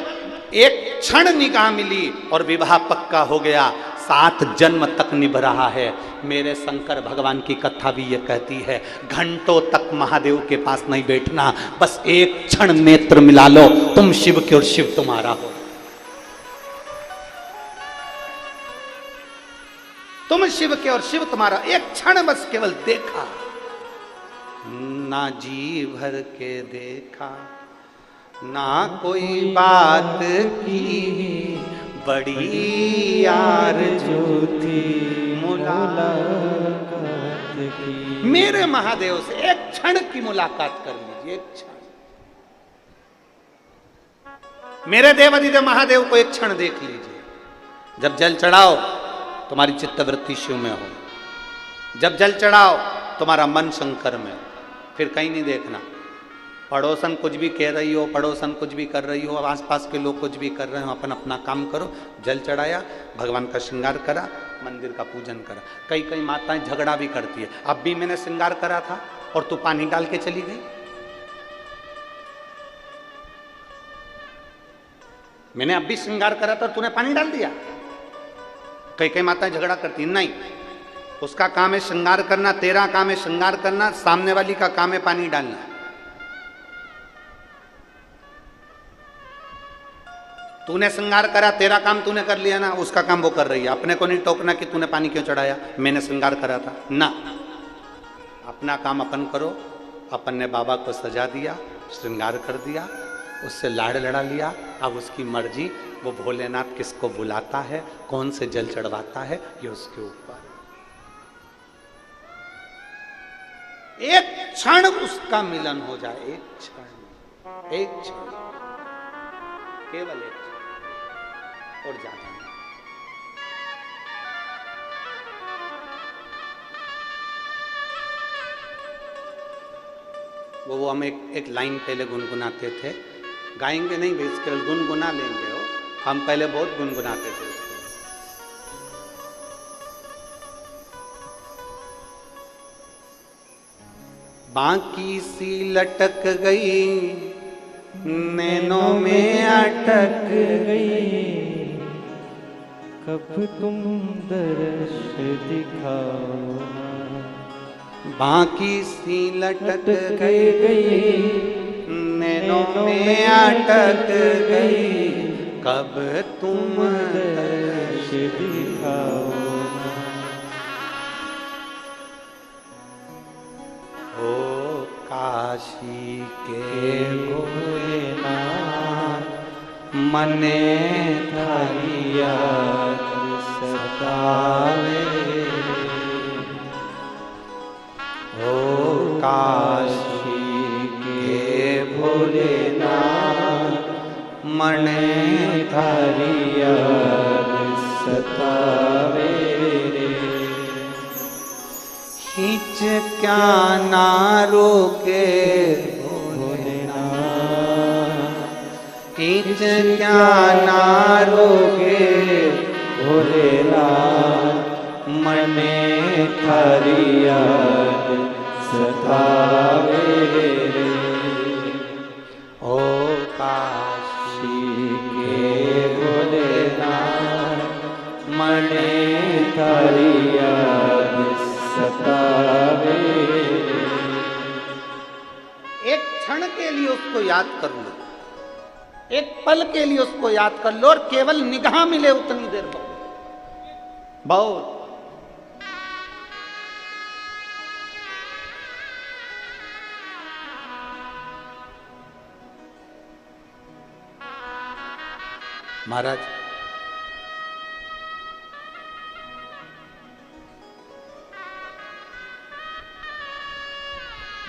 एक क्षण निगाह मिली और विवाह पक्का हो गया, 7 जन्म तक निभ रहा है। मेरे शंकर भगवान की कथा भी ये कहती है, घंटों तक महादेव के पास नहीं बैठना, बस एक क्षण नेत्र मिला लो, तुम शिव के और शिव तुम्हारा हो। तुम शिव के और शिव तुम्हारा, एक क्षण बस केवल देखा, ना जी भर के देखा, ना कोई बात की, बड़ी यार जो थी मुलाकात की। मेरे महादेव से एक क्षण की मुलाकात कर लीजिए, एक क्षण। मेरे देवाधिदेव महादेव को एक क्षण देख लीजिए। जब जल चढ़ाओ तुम्हारी चित्तवृत्ति शिव में हो, जब जल चढ़ाओ तुम्हारा मन शंकर में हो, फिर कहीं नहीं देखना। पड़ोसन कुछ भी कह रही हो, पड़ोसन कुछ भी कर रही हो, आसपास के लोग कुछ भी कर रहे हो, अपन अपना काम करो। जल चढ़ाया, भगवान का श्रृंगार करा, मंदिर का पूजन करा। कई माताएं झगड़ा भी करती है, अब भी मैंने श्रृंगार करा था और तू पानी डाल के चली गई। मैंने अब भी श्रृंगार करा था और तूने पानी डाल दिया। कई माताएं झगड़ा करती है, नहीं, उसका काम है श्रृंगार करना, तेरा काम है श्रृंगार करना, सामने वाली का काम है पानी डालना। तूने श्रृंगार करा, तेरा काम तूने कर लिया ना, उसका काम वो कर रही है। अपने को नहीं टोकना कि तूने पानी क्यों चढ़ाया, मैंने श्रृंगार करा था ना। अपना काम अपन करो। अपन ने बाबा को सजा दिया, श्रृंगार कर दिया, उससे लाड़ लड़ा लिया। अब उसकी मर्जी, वो भोलेनाथ किसको बुलाता है, कौन से जल चढ़वाता है, ये उसके ऊपर। एक क्षण उसका मिलन हो जाए, एक क्षण, एक क्षण, केवल एक, और ज्यादा नहीं। वो हम एक लाइन पहले गुनगुनाते थे, गाएंगे नहीं बेस, केवल गुनगुना लेंगे। हो हम पहले बहुत गुनगुनाते थे। बाकी सी लटक गई, नैनों में अटक गई, कब तुम दर्श दिखाओ। बाकी सी लटक गई, नैनों में अटक गई, कब तुम दर्श दिखाओ। ओ काशी के भोलेनाथ, मने थारी याद सतावे। ओ काशी के भोलेनाथ, मने थारी याद सतावे। हिच क्या ना रोके भोलेनाथ, हिच क्या ना रोके भोलेनाथ, मने थारी याद सतावे। ओ काशी के भोलेनाथ, मने थारी याद सतावे। एक क्षण के लिए उसको याद कर लो, एक पल के लिए उसको याद कर लो, और केवल निगाह मिले उतनी देर बहुत। महाराज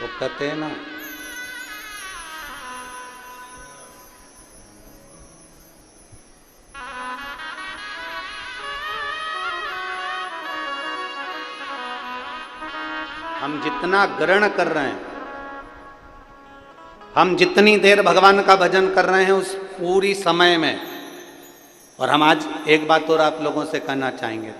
वो कहते हैं ना, हम जितना ग्रहण कर रहे हैं, हम जितनी देर भगवान का भजन कर रहे हैं उस पूरी समय में, और हम आज एक बात और आप लोगों से कहना चाहेंगे,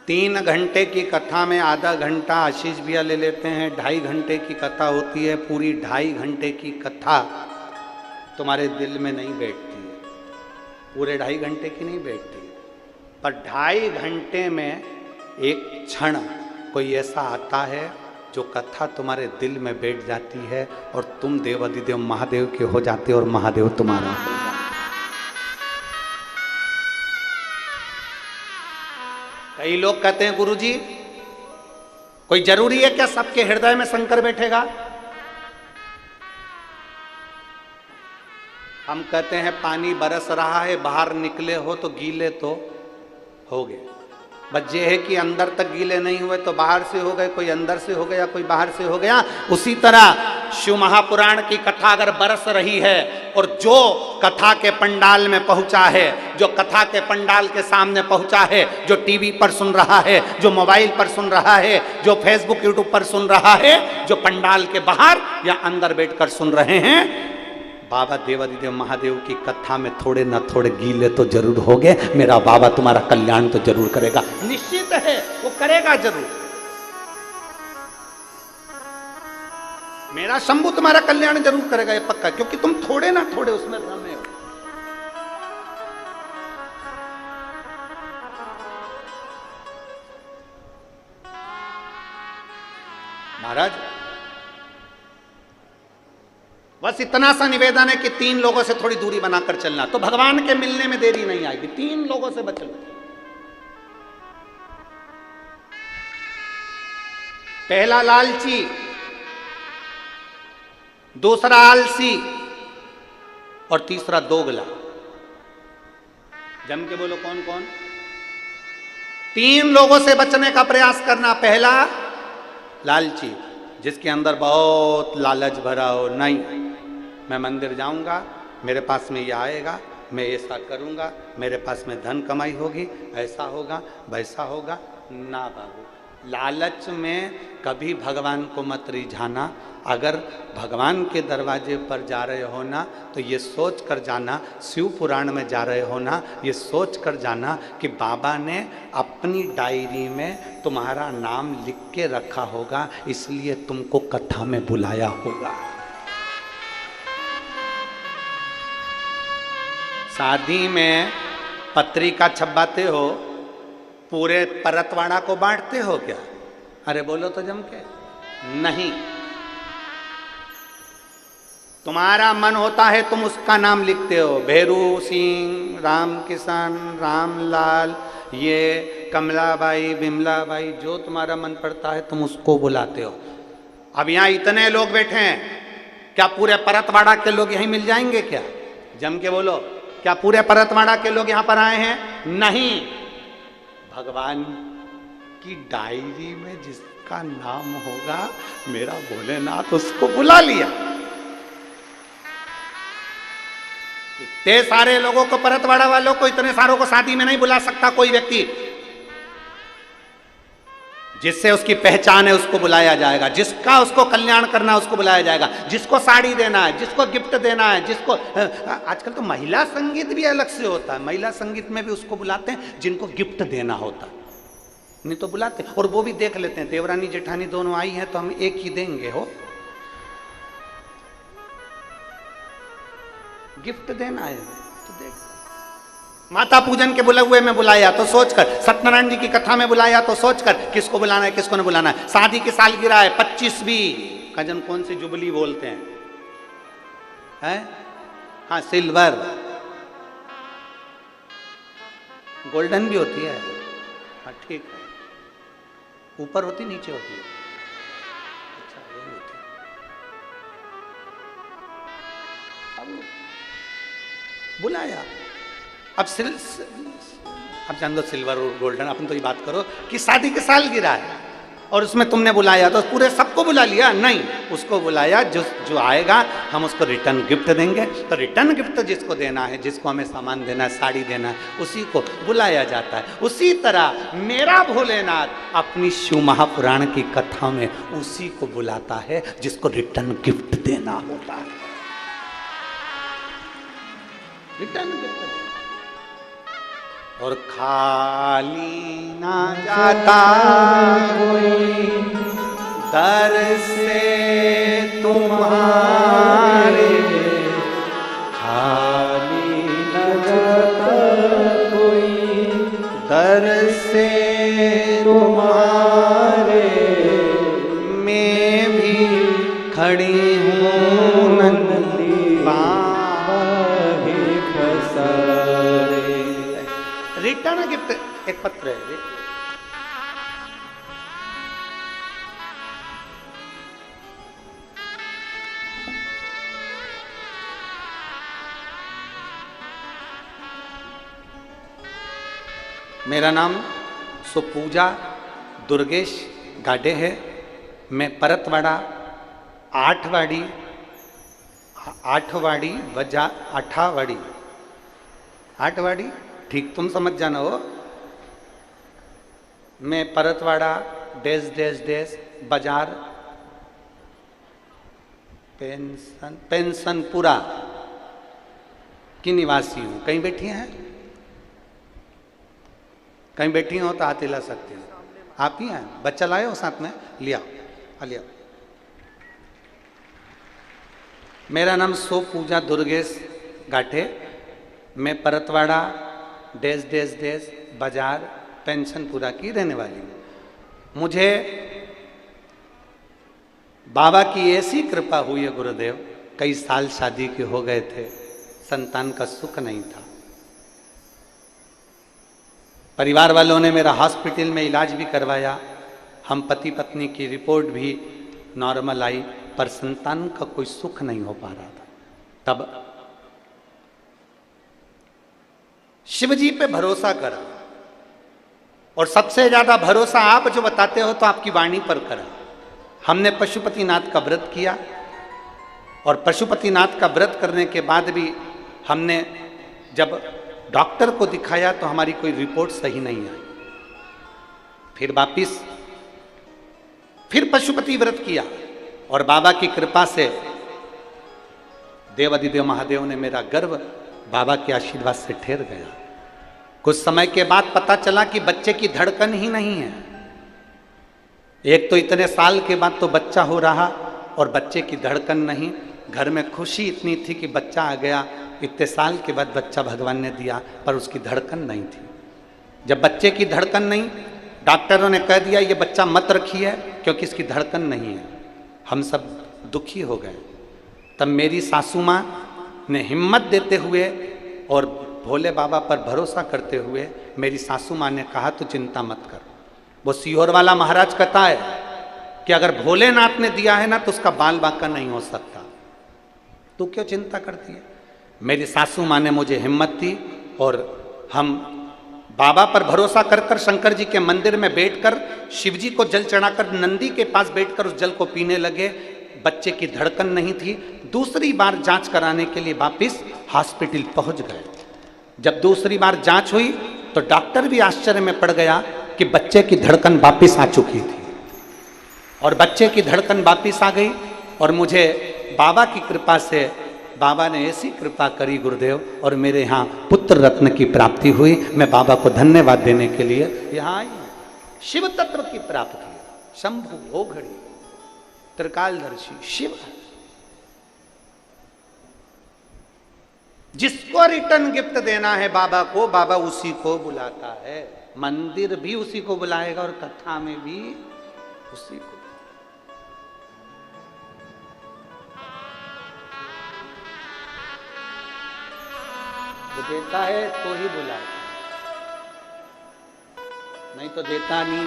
3 घंटे की कथा में आधा घंटा आशीष भैया ले लेते हैं, 2.5 घंटे की कथा होती है। पूरी 2.5 घंटे की कथा तुम्हारे दिल में नहीं बैठती है, पूरे 2.5 घंटे की नहीं बैठती है, पर 2.5 घंटे में एक क्षण कोई ऐसा आता है जो कथा तुम्हारे दिल में बैठ जाती है, और तुम देवाधिदेव महादेव के हो जाते हो, और महादेव तुम्हारा हो जाता है। कई लोग कहते हैं गुरुजी कोई जरूरी है क्या सबके हृदय में शंकर बैठेगा? हम कहते हैं पानी बरस रहा है, बाहर निकले हो तो गीले तो हो गए, बस ये है कि अंदर तक गीले नहीं हुए तो बाहर से हो गए, कोई अंदर से हो गया, कोई बाहर से हो गया। उसी तरह शिव महापुराण की कथा अगर बरस रही है, और जो कथा के पंडाल में पहुंचा है, जो कथा के पंडाल के सामने पहुंचा है, जो टीवी पर सुन रहा है, जो मोबाइल पर सुन रहा है, जो फेसबुक यूट्यूब पर सुन रहा है, जो पंडाल के बाहर या अंदर बैठकर सुन रहे हैं, बाबा देवाधिदेव महादेव की कथा में थोड़े न थोड़े गीले तो जरूर होंगे। मेरा बाबा तुम्हारा कल्याण तो जरूर करेगा, निश्चित है वो करेगा जरूर। मेरा शंभू तुम्हारा कल्याण जरूर करेगा, ये पक्का, क्योंकि तुम थोड़े ना थोड़े उसमें रमे हो। महाराज बस इतना सा निवेदन है कि 3 लोगों से थोड़ी दूरी बनाकर चलना, तो भगवान के मिलने में देरी नहीं आएगी। 3 लोगों से बच लो। पहला लालची, दूसरा आलसी, और तीसरा दोगला। जम के बोलो कौन कौन? 3 लोगों से बचने का प्रयास करना। पहला लालची, जिसके अंदर बहुत लालच भरा हो, नहीं मैं मंदिर जाऊंगा, मेरे पास में ये आएगा, मैं ऐसा करूंगा, मेरे पास में धन कमाई होगी, ऐसा होगा वैसा होगा। ना बाबू, लालच में कभी भगवान को मत रिझाना। अगर भगवान के दरवाजे पर जा रहे हो ना, तो ये सोच कर जाना, शिव पुराण में जा रहे हो ना, ये सोच कर जाना कि बाबा ने अपनी डायरी में तुम्हारा नाम लिख के रखा होगा, इसलिए तुमको कथा में बुलाया होगा। शादी में पत्रिका छपवाते हो, पूरे परतवाड़ा को बांटते हो क्या? अरे बोलो तो जम के, नहीं। तुम्हारा मन होता है तुम उसका नाम लिखते हो, भैरू सिंह, राम किशन, रामलाल, ये कमलाबाई, बिमलाबाई, जो तुम्हारा मन पड़ता है तुम उसको बुलाते हो। अब यहाँ इतने लोग बैठे हैं, क्या पूरे परतवाड़ा के लोग यहीं मिल जाएंगे क्या? जम के बोलो, क्या पूरे परतवाड़ा के लोग यहाँ पर आए हैं? नहीं। भगवान की डायरी में जिसका नाम होगा मेरा भोलेनाथ उसको बुला लिया। इतने सारे लोगों को, परतवाड़ा वालों को, इतने सारों को शादी में नहीं बुला सकता कोई व्यक्ति। जिससे उसकी पहचान है उसको बुलाया जाएगा, जिसका उसको कल्याण करना है उसको बुलाया जाएगा, जिसको साड़ी देना है, जिसको गिफ्ट देना है, जिसको आजकल तो महिला संगीत भी अलग से होता है, महिला संगीत में भी उसको बुलाते हैं जिनको गिफ्ट देना होता है, नहीं तो बुलाते। और वो भी देख लेते हैं, देवरानी जेठानी दोनों आई हैं तो हम एक ही देंगे, हो गिफ्ट देना है तो देख। माता पूजन के बुलाए में बुलाया तो सोचकर, सत्यनारायण जी की कथा में बुलाया तो सोचकर किसको बुलाना है किसको नहीं बुलाना है। शादी की सालगिरह है 25वीं, कजन कौन सी जुबली बोलते हैं, है? हाँ सिल्वर, गोल्डन भी होती है, हाँ ठीक है, ऊपर होती नीचे होती है, अच्छा ये होती है। अब बुलाया, अब जान दो सिल्वर और गोल्डन, अपन तो ये बात करो कि शादी की सालगिरह है और उसमें तुमने बुलाया तो पूरे सबको बुला लिया? नहीं, उसको बुलाया जो आएगा हम उसको रिटर्न गिफ्ट देंगे। तो रिटर्न गिफ्ट जिसको देना है, जिसको हमें सामान देना है, साड़ी देना है, उसी को बुलाया जाता है। उसी तरह मेरा भोलेनाथ अपनी शिव महापुराण की कथा में उसी को बुलाता है जिसको रिटर्न गिफ्ट देना होता है। Return gift. और खाली ना जाता कोई दर से तुम्हारे, खाली ना जाता कोई दर से तुम्हारे, मैं भी खड़ी हूँ नंदी बाहे फसारे। रिटर्न गिफ्ट एक पत्र है। मेरा नाम सुपूजा दुर्गेश गाडे है। मैं परतवाड़ा आठवाड़ी ठीक तुम समझ जाना हो। मैं परतवाड़ा बाजार पेंशनपुरा की निवासी हूँ। कहीं बैठी हैं? कहीं बैठी हो तो हाथ हिला सकती हो। आप ही हैं? बच्चा लाए हो साथ में? लिया लिया। मेरा नाम सुपूजा दुर्गेश गाठे। मैं परतवाड़ा बाजार पेंशनपुरा की रहने वाली हूँ। मुझे बाबा की ऐसी कृपा हुई है गुरुदेव, कई साल शादी के हो गए थे, संतान का सुख नहीं था। परिवार वालों ने मेरा हॉस्पिटल में इलाज भी करवाया, हम पति पत्नी की रिपोर्ट भी नॉर्मल आई, पर संतान का कोई सुख नहीं हो पा रहा था। तब शिव जी पे भरोसा करा, और सबसे ज्यादा भरोसा आप जो बताते हो तो आपकी वाणी पर करा। हमने पशुपतिनाथ का व्रत किया, और पशुपतिनाथ का व्रत करने के बाद भी हमने जब डॉक्टर को दिखाया तो हमारी कोई रिपोर्ट सही नहीं आई। फिर वापिस फिर पशुपति व्रत किया, और बाबा की कृपा से देवाधिदेव महादेव ने मेरा गर्भ बाबा के आशीर्वाद से ठहर गया। कुछ समय के बाद पता चला कि बच्चे की धड़कन ही नहीं है। एक तो इतने साल के बाद तो बच्चा हो रहा और बच्चे की धड़कन नहीं। घर में खुशी इतनी थी कि बच्चा आ गया, इतने साल के बाद बच्चा भगवान ने दिया, पर उसकी धड़कन नहीं थी। जब बच्चे की धड़कन नहीं, डॉक्टरों ने कह दिया ये बच्चा मत रखिए क्योंकि इसकी धड़कन नहीं है। हम सब दुखी हो गए। तब मेरी सासू माँ ने हिम्मत देते हुए और भोले बाबा पर भरोसा करते हुए मेरी सासू माँ ने कहा तो चिंता मत कर। वो सीहोर वाला महाराज कहता है कि अगर भोलेनाथ ने दिया है ना तो उसका बाल बांका नहीं हो सकता, तू क्यों चिंता करती है। मेरी सासू माँ ने मुझे हिम्मत दी और हम बाबा पर भरोसा कर कर शंकर जी के मंदिर में बैठकर शिव जी को जल चढ़ाकर नंदी के पास बैठकर उस जल को पीने लगे। बच्चे की धड़कन नहीं थी। दूसरी बार जांच कराने के लिए वापिस हॉस्पिटल पहुंच गए। जब दूसरी बार जांच हुई तो डॉक्टर भी आश्चर्य में पड़ गया कि बच्चे की धड़कन वापिस आ चुकी थी और बच्चे की धड़कन वापिस आ गई। और मुझे बाबा की कृपा से, बाबा ने ऐसी कृपा करी गुरुदेव, और मेरे यहाँ पुत्र रत्न की प्राप्ति हुई। मैं बाबा को धन्यवाद देने के लिए यहाँ आई। शिव तत्व की प्राप्ति, शंभु ओघड़ी त्रिकालदर्शी शिव, जिसको रिटर्न गिफ्ट देना है बाबा को, बाबा उसी को बुलाता है। मंदिर भी उसी को बुलाएगा और कथा में भी उसी को। जो देता है तो ही बुलाएगा, नहीं तो देता नहीं।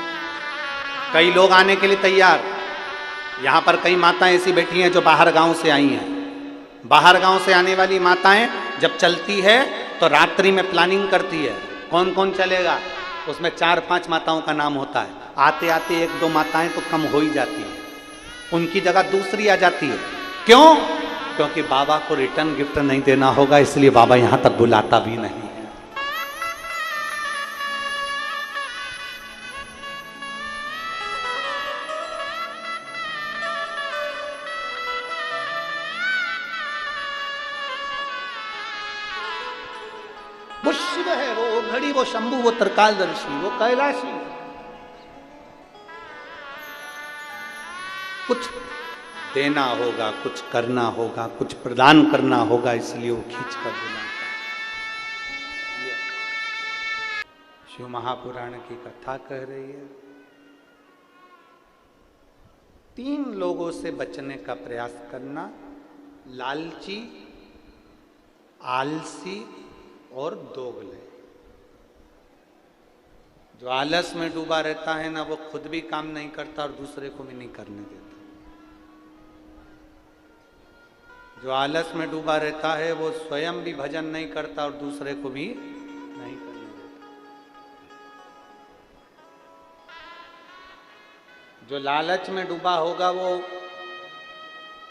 कई लोग आने के लिए तैयार, यहां पर कई माताएं ऐसी बैठी हैं जो बाहर गांव से आई हैं। बाहर गांव से आने वाली माताएं जब चलती है तो रात्रि में प्लानिंग करती है कौन कौन चलेगा। उसमें 4-5 माताओं का नाम होता है। आते आते 1-2 माताएं तो कम हो ही जाती है, उनकी जगह दूसरी आ जाती है। क्यों? क्योंकि बाबा को रिटर्न गिफ्ट नहीं देना होगा, इसलिए बाबा यहां तक बुलाता भी नहीं है। वो शिव है, वो घड़ी, वो शंभु, वो त्रिकालदर्शी, वो कैलाशी। कुछ देना होगा, कुछ करना होगा, कुछ प्रदान करना होगा, इसलिए वो खींच कर बुलाता है। शिव महापुराण की कथा कह रही है 3 लोगों से बचने का प्रयास करना, लालची, आलसी और दोगले। जो आलस में डूबा रहता है ना, वो खुद भी काम नहीं करता और दूसरे को भी नहीं करने देता। जो आलस में डूबा रहता है वो स्वयं भी भजन नहीं करता और दूसरे को भी नहीं करने देता। जो लालच में डूबा होगा वो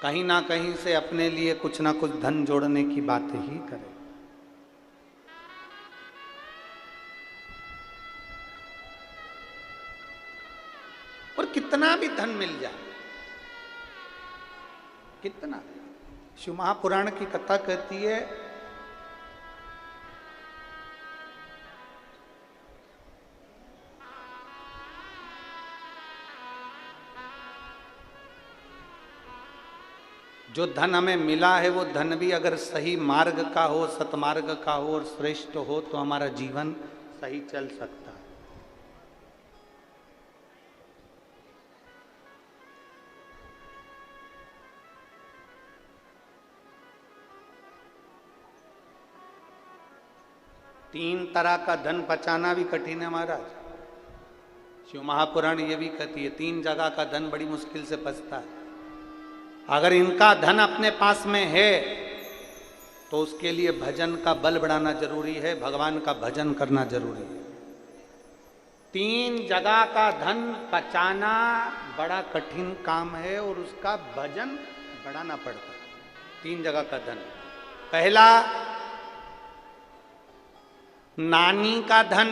कहीं ना कहीं से अपने लिए कुछ ना कुछ धन जोड़ने की बात ही करे। और कितना भी धन मिल जाए, कितना। शिव महापुराण की कथा कहती है जो धन हमें मिला है वो धन भी अगर सही मार्ग का हो, सतमार्ग का हो और श्रेष्ठ हो तो हमारा जीवन सही चल सकता है। तीन तरह का धन बचाना भी कठिन है महाराज। शिव महापुराण ये भी कहती है 3 जगह का धन बड़ी मुश्किल से बचता है। अगर इनका धन अपने पास में है तो उसके लिए भजन का बल बढ़ाना जरूरी है, भगवान का भजन करना जरूरी है। 3 जगह का धन बचाना बड़ा कठिन काम है और उसका भजन बढ़ाना पड़ता है। 3 जगह का धन, पहला नानी का धन,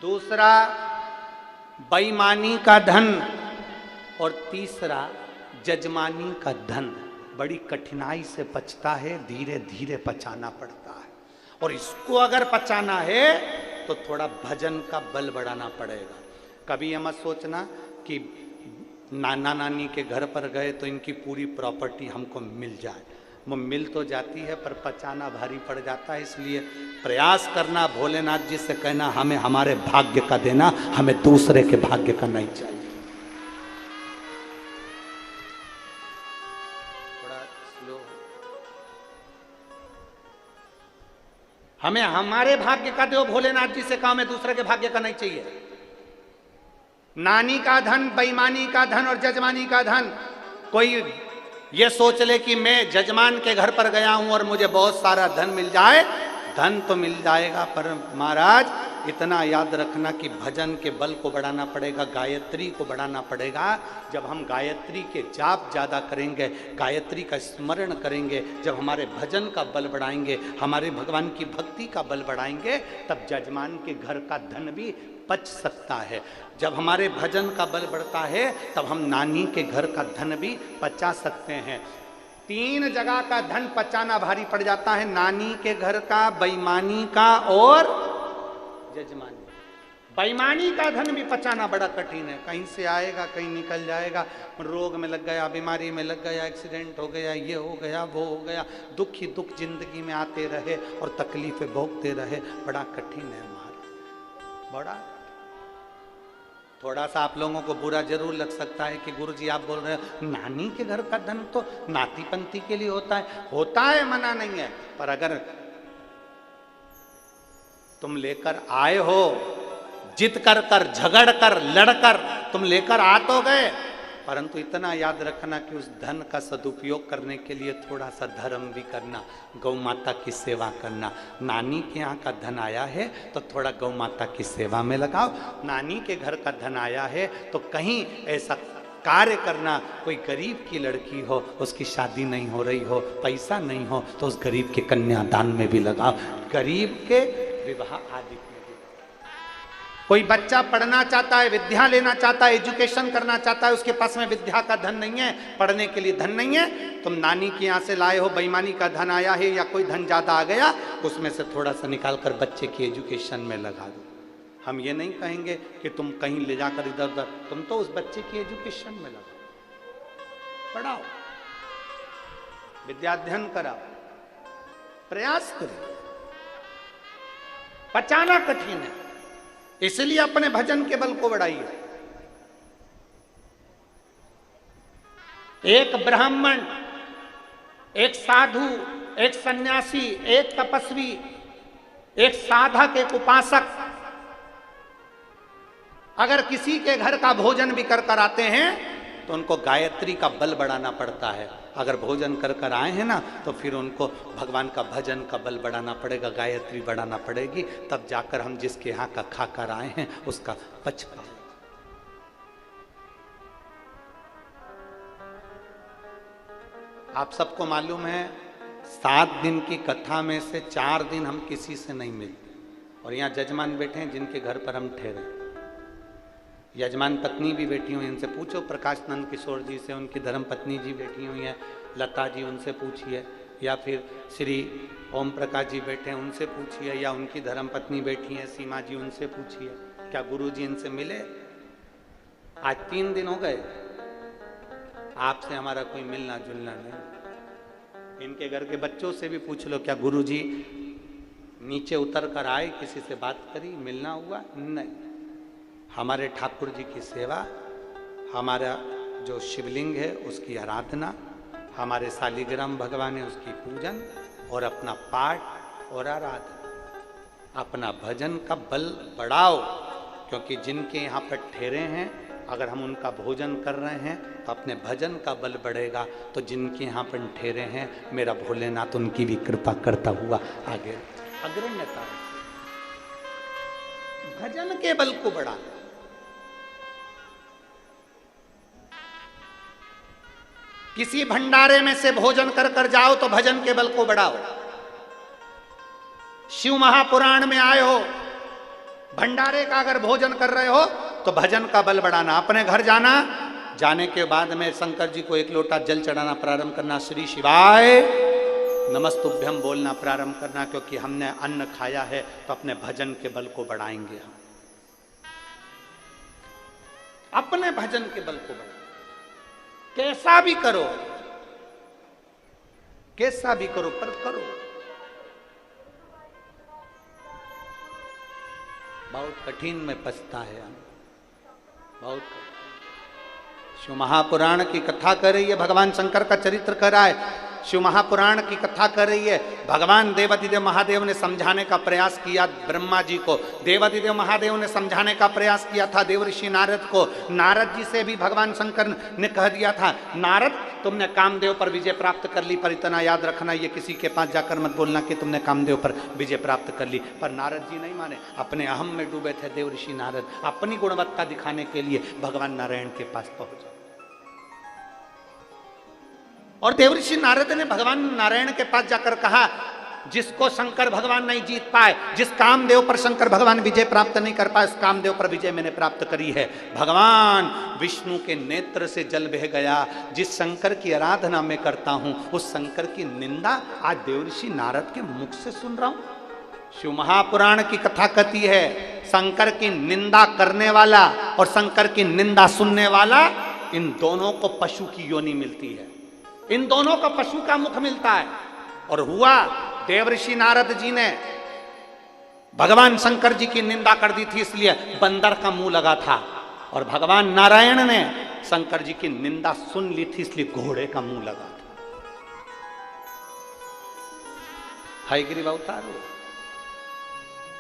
दूसरा बेईमानी का धन और तीसरा जजमानी का धन। बड़ी कठिनाई से पचता है, धीरे धीरे पचाना पड़ता है। और इसको अगर पचाना है तो थोड़ा भजन का बल बढ़ाना पड़ेगा। कभी ये मत सोचना कि नाना नानी के घर पर गए तो इनकी पूरी प्रॉपर्टी हमको मिल जाए। वो मिल तो जाती है पर पचाना भारी पड़ जाता है। इसलिए प्रयास करना, भोलेनाथ जी से कहना हमें हमारे भाग्य का देना, हमें दूसरे के भाग्य का नहीं चाहिए। हमें हमारे भाग्य का दो, भोलेनाथ जी से कहा, हमें दूसरे के भाग्य का नहीं चाहिए। नानी का धन, बेईमानी का धन और जजमानी का धन। कोई ये सोच ले कि मैं जजमान के घर पर गया हूं और मुझे बहुत सारा धन मिल जाए, धन तो मिल जाएगा, पर महाराज इतना याद रखना कि भजन के बल को बढ़ाना पड़ेगा, गायत्री को बढ़ाना पड़ेगा। जब हम गायत्री के जाप ज़्यादा करेंगे, गायत्री का स्मरण करेंगे, जब हमारे भजन का बल बढ़ाएंगे, हमारे भगवान की भक्ति का बल बढ़ाएंगे, तब जजमान के घर का धन भी पच सकता है। जब हमारे भजन का बल बढ़ता है, तब हम नानी के घर का धन भी पचा सकते हैं। 3 जगह का धन पचाना भारी पड़ जाता है, नानी के घर का, बेईमानी का और जजमानी। बेईमानी का धन भी पचाना बड़ा कठिन है, कहीं से आएगा कहीं निकल जाएगा, रोग में लग गया, बीमारी में लग गया, एक्सीडेंट हो गया, ये हो गया, वो हो गया, दुख ही दुख जिंदगी में आते रहे और तकलीफें भोगते रहे, बड़ा कठिन है हमारा, बड़ा। थोड़ा सा आप लोगों को बुरा जरूर लग सकता है कि गुरुजी आप बोल रहे हो नानी के घर का धन तो नाती पंती के लिए होता है, मना नहीं है, पर अगर तुम लेकर आए हो, जिद कर कर, झगड़ कर, लड़कर तुम लेकर आ तो गए, परंतु इतना याद रखना कि उस धन का सदुपयोग करने के लिए थोड़ा सा धर्म भी करना, गौ माता की सेवा करना। नानी के यहाँ का धन आया है तो थोड़ा गौ माता की सेवा में लगाओ। नानी के घर का धन आया है तो कहीं ऐसा कार्य करना, कोई गरीब की लड़की हो, उसकी शादी नहीं हो रही हो, पैसा नहीं हो, तो उस गरीब के कन्यादान में भी लगाओ, गरीब के विवाह आदि। कोई बच्चा पढ़ना चाहता है, विद्या लेना चाहता है, एजुकेशन करना चाहता है, उसके पास में विद्या का धन नहीं है, पढ़ने के लिए धन नहीं है, तुम नानी के यहाँ से लाए हो, बेईमानी का धन आया है या कोई धन ज्यादा आ गया, उसमें से थोड़ा सा निकाल कर बच्चे की एजुकेशन में लगा दो। हम ये नहीं कहेंगे कि तुम कहीं ले जाकर इधर उधर, तुम तो उस बच्चे की एजुकेशन में लगाओ, पढ़ाओ, विद्याध्ययन कराओ, प्रयास करो। पचाना कठिन है, इसलिए अपने भजन के बल को बढ़ाइए। एक ब्राह्मण, एक साधु, एक सन्यासी, एक तपस्वी, एक साधक, एक उपासक अगर किसी के घर का भोजन भी कर कर आते हैं तो उनको गायत्री का बल बढ़ाना पड़ता है। अगर भोजन कर कर आए हैं ना तो फिर उनको भगवान का भजन का बल बढ़ाना पड़ेगा, गायत्री बढ़ाना पड़ेगी, तब जाकर हम जिसके यहाँ का खा कर आए हैं उसका पच पाए। आप सबको मालूम है 7 दिन की कथा में से 4 दिन हम किसी से नहीं मिलते, और यहाँ जजमान बैठे हैं जिनके घर पर हम ठहरे, यजमान पत्नी भी बैठी हुई, इनसे पूछो, प्रकाश नंद किशोर जी से, उनकी धर्म पत्नी जी बैठी हुई हैं, लता जी उनसे पूछिए, या फिर श्री ओम प्रकाश जी बैठे हैं उनसे पूछिए, या उनकी धर्म पत्नी बैठी हैं सीमा जी, उनसे पूछिए, क्या गुरु जी इनसे मिले? आज 3 दिन हो गए, आपसे हमारा कोई मिलना जुलना नहीं। इनके घर के बच्चों से भी पूछ लो, क्या गुरु जी नीचे उतर कर आए, किसी से बात करी, मिलना हुआ? नहीं। हमारे ठाकुर जी की सेवा, हमारा जो शिवलिंग है उसकी आराधना, हमारे शालिग्राम भगवान है उसकी पूजन, और अपना पाठ और आराधना, अपना भजन का बल बढ़ाओ, क्योंकि जिनके यहाँ पर ठहरे हैं अगर हम उनका भोजन कर रहे हैं तो अपने भजन का बल बढ़ेगा, तो जिनके यहाँ पर ठहरे हैं मेरा भोलेनाथ उनकी भी कृपा करता हुआ आगे अग्रण्यता। भजन के बल को बढ़ा, किसी भंडारे में से भोजन कर कर जाओ तो भजन के बल को बढ़ाओ। शिव महापुराण में आए हो, भंडारे का अगर भोजन कर रहे हो तो भजन का बल बढ़ाना। अपने घर जाना, जाने के बाद में शंकर जी को 1 लोटा जल चढ़ाना प्रारंभ करना, श्री शिवाय नमस्तुभ्यम बोलना प्रारंभ करना, क्योंकि हमने अन्न खाया है तो अपने भजन के बल को बढ़ाएंगे हम। अपने भजन के बल को बढ़ाएंगे, कैसा भी करो, कैसा भी करो, पर करो। बहुत कठिन में पछता है हम, बहुत। शिव महापुराण की कथा कर रही है, भगवान शंकर का चरित्र कर रहा है, शिव महापुराण की कथा कर रही है। भगवान देवादिदेव महादेव ने समझाने का प्रयास किया ब्रह्मा जी को, देवादिदेव महादेव ने समझाने का प्रयास किया था देवऋषि नारद को। नारद जी से भी भगवान शंकर ने कह दिया था, नारद तुमने कामदेव पर विजय प्राप्त कर ली, पर इतना याद रखना ये किसी के पास जाकर मत बोलना कि तुमने कामदेव पर विजय प्राप्त कर ली। पर नारद जी नहीं माने, अपने अहम में डूबे थे देवऋषि नारद। अपनी गुणवत्ता दिखाने के लिए भगवान नारायण के पास पहुंचे, और देवऋषि नारद ने भगवान नारायण के पास जाकर कहा, जिसको शंकर भगवान नहीं जीत पाए, जिस कामदेव पर शंकर भगवान विजय प्राप्त नहीं कर पाए, उस कामदेव पर विजय मैंने प्राप्त करी है। भगवान विष्णु के नेत्र से जल बह गया। जिस शंकर की आराधना मैं करता हूं, उस शंकर की निंदा आज देवऋषि नारद के मुख से सुन रहा हूं। शिव महापुराण की कथा कहती है, शंकर की निंदा करने वाला और शंकर की निंदा सुनने वाला, इन दोनों को पशु की योनि मिलती है, इन दोनों को पशु का मुख मिलता है। और हुआ, देवऋषि नारद जी ने भगवान शंकर जी की निंदा कर दी थी, इसलिए बंदर का मुंह लगा था, और भगवान नारायण ने शंकर जी की निंदा सुन ली थी, इसलिए घोड़े का मुंह लगा था। हयग्रीव अवतार हो,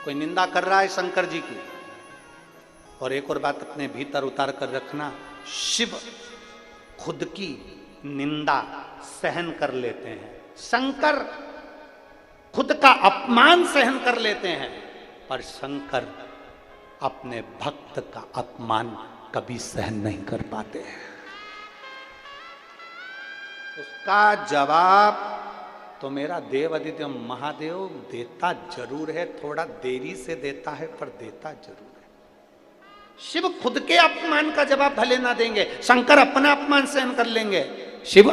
कोई निंदा कर रहा है शंकर जी की। और एक और बात अपने भीतर उतार कर रखना, शिव खुद की निंदा सहन कर लेते हैं, शंकर खुद का अपमान सहन कर लेते हैं, पर शंकर अपने भक्त का अपमान कभी सहन नहीं कर पाते हैं। उसका जवाब तो मेरा देवादिदेव महादेव देता जरूर है, थोड़ा देरी से देता है, पर देता जरूर है। शिव खुद के अपमान का जवाब भले ना देंगे, शंकर अपना अपमान सहन कर लेंगे। शिव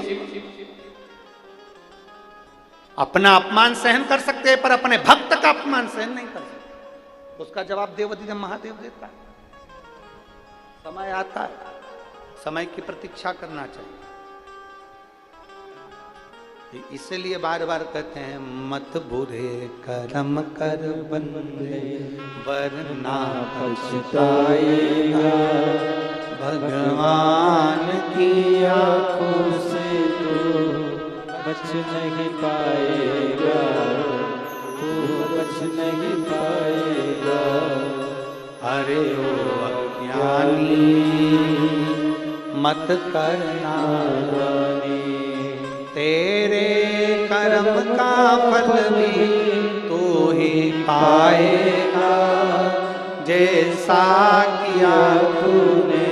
अपना अपमान सहन कर सकते हैं, पर अपने भक्त का अपमान सहन नहीं कर सकते। उसका जवाब देवादिदेव महादेव देता है। समय आता है, समय की प्रतीक्षा करना चाहिए। इसलिए बार बार कहते हैं, मत बुरे कर्म कर बंदे वरना पछताएगा, भगवान की आंखों से तो बच नहीं पाएगा, तू बच नहीं पाएगा। अरे ओ अज्ञानी मत करना रानी, तेरे कर्म का फल भी तू ही पाएगा, जैसा किया तूने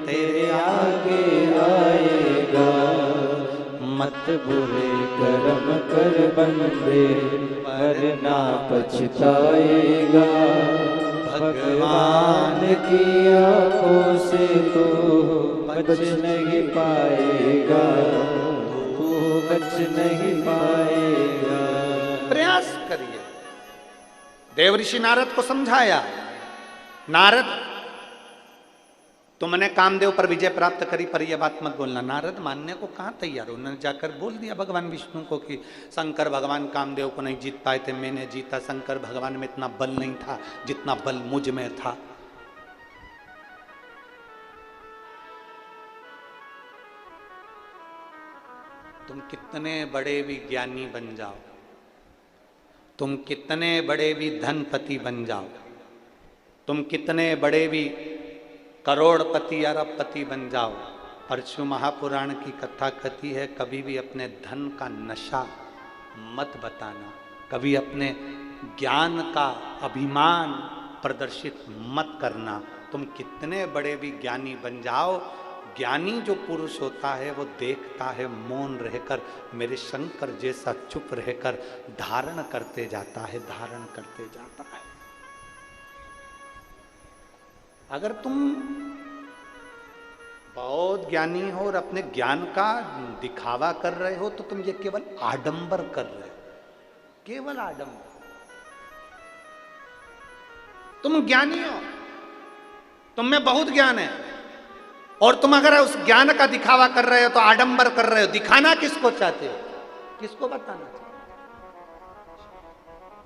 तेरे आगे आएगा। मत बुरे कर्म कर बंदे वरना पछताएगा, भगवान की आंखों से तो बच नहीं पाएगा, तू बच नहीं पाएगा। प्रयास करिए। देवऋषि नारद को समझाया, नारद तुमने कामदेव पर विजय प्राप्त करी, पर यह बात मत बोलना। नारद मानने को कहां तैयार, उन्होंने जाकर बोल दिया भगवान विष्णु को कि शंकर भगवान कामदेव को नहीं जीत पाए थे, मैंने जीता। शंकर भगवान में इतना बल नहीं था जितना बल मुझ में था। तुम कितने बड़े भी ज्ञानी बन जाओ, तुम कितने बड़े भी धनपति बन जाओ, तुम कितने बड़े भी करोड़पति अरबपति बन जाओ, पर शिव महापुराण की कथा कहती है, कभी भी अपने धन का नशा मत बताना, कभी अपने ज्ञान का अभिमान प्रदर्शित मत करना। तुम कितने बड़े भी ज्ञानी बन जाओ, ज्ञानी जो पुरुष होता है वो देखता है मौन रहकर, मेरे शंकर जैसा चुप रहकर धारण करते जाता है, धारण करते जाता है। अगर तुम बहुत ज्ञानी हो और अपने ज्ञान का दिखावा कर रहे हो, तो तुम ये केवल आडंबर कर रहे हो, केवल आडंबर। तुम ज्ञानी हो, तुम में बहुत ज्ञान है, और तुम अगर उस ज्ञान का दिखावा कर रहे हो तो आडंबर कर रहे हो। दिखाना किसको चाहते हो, किसको बताना चाहते हो?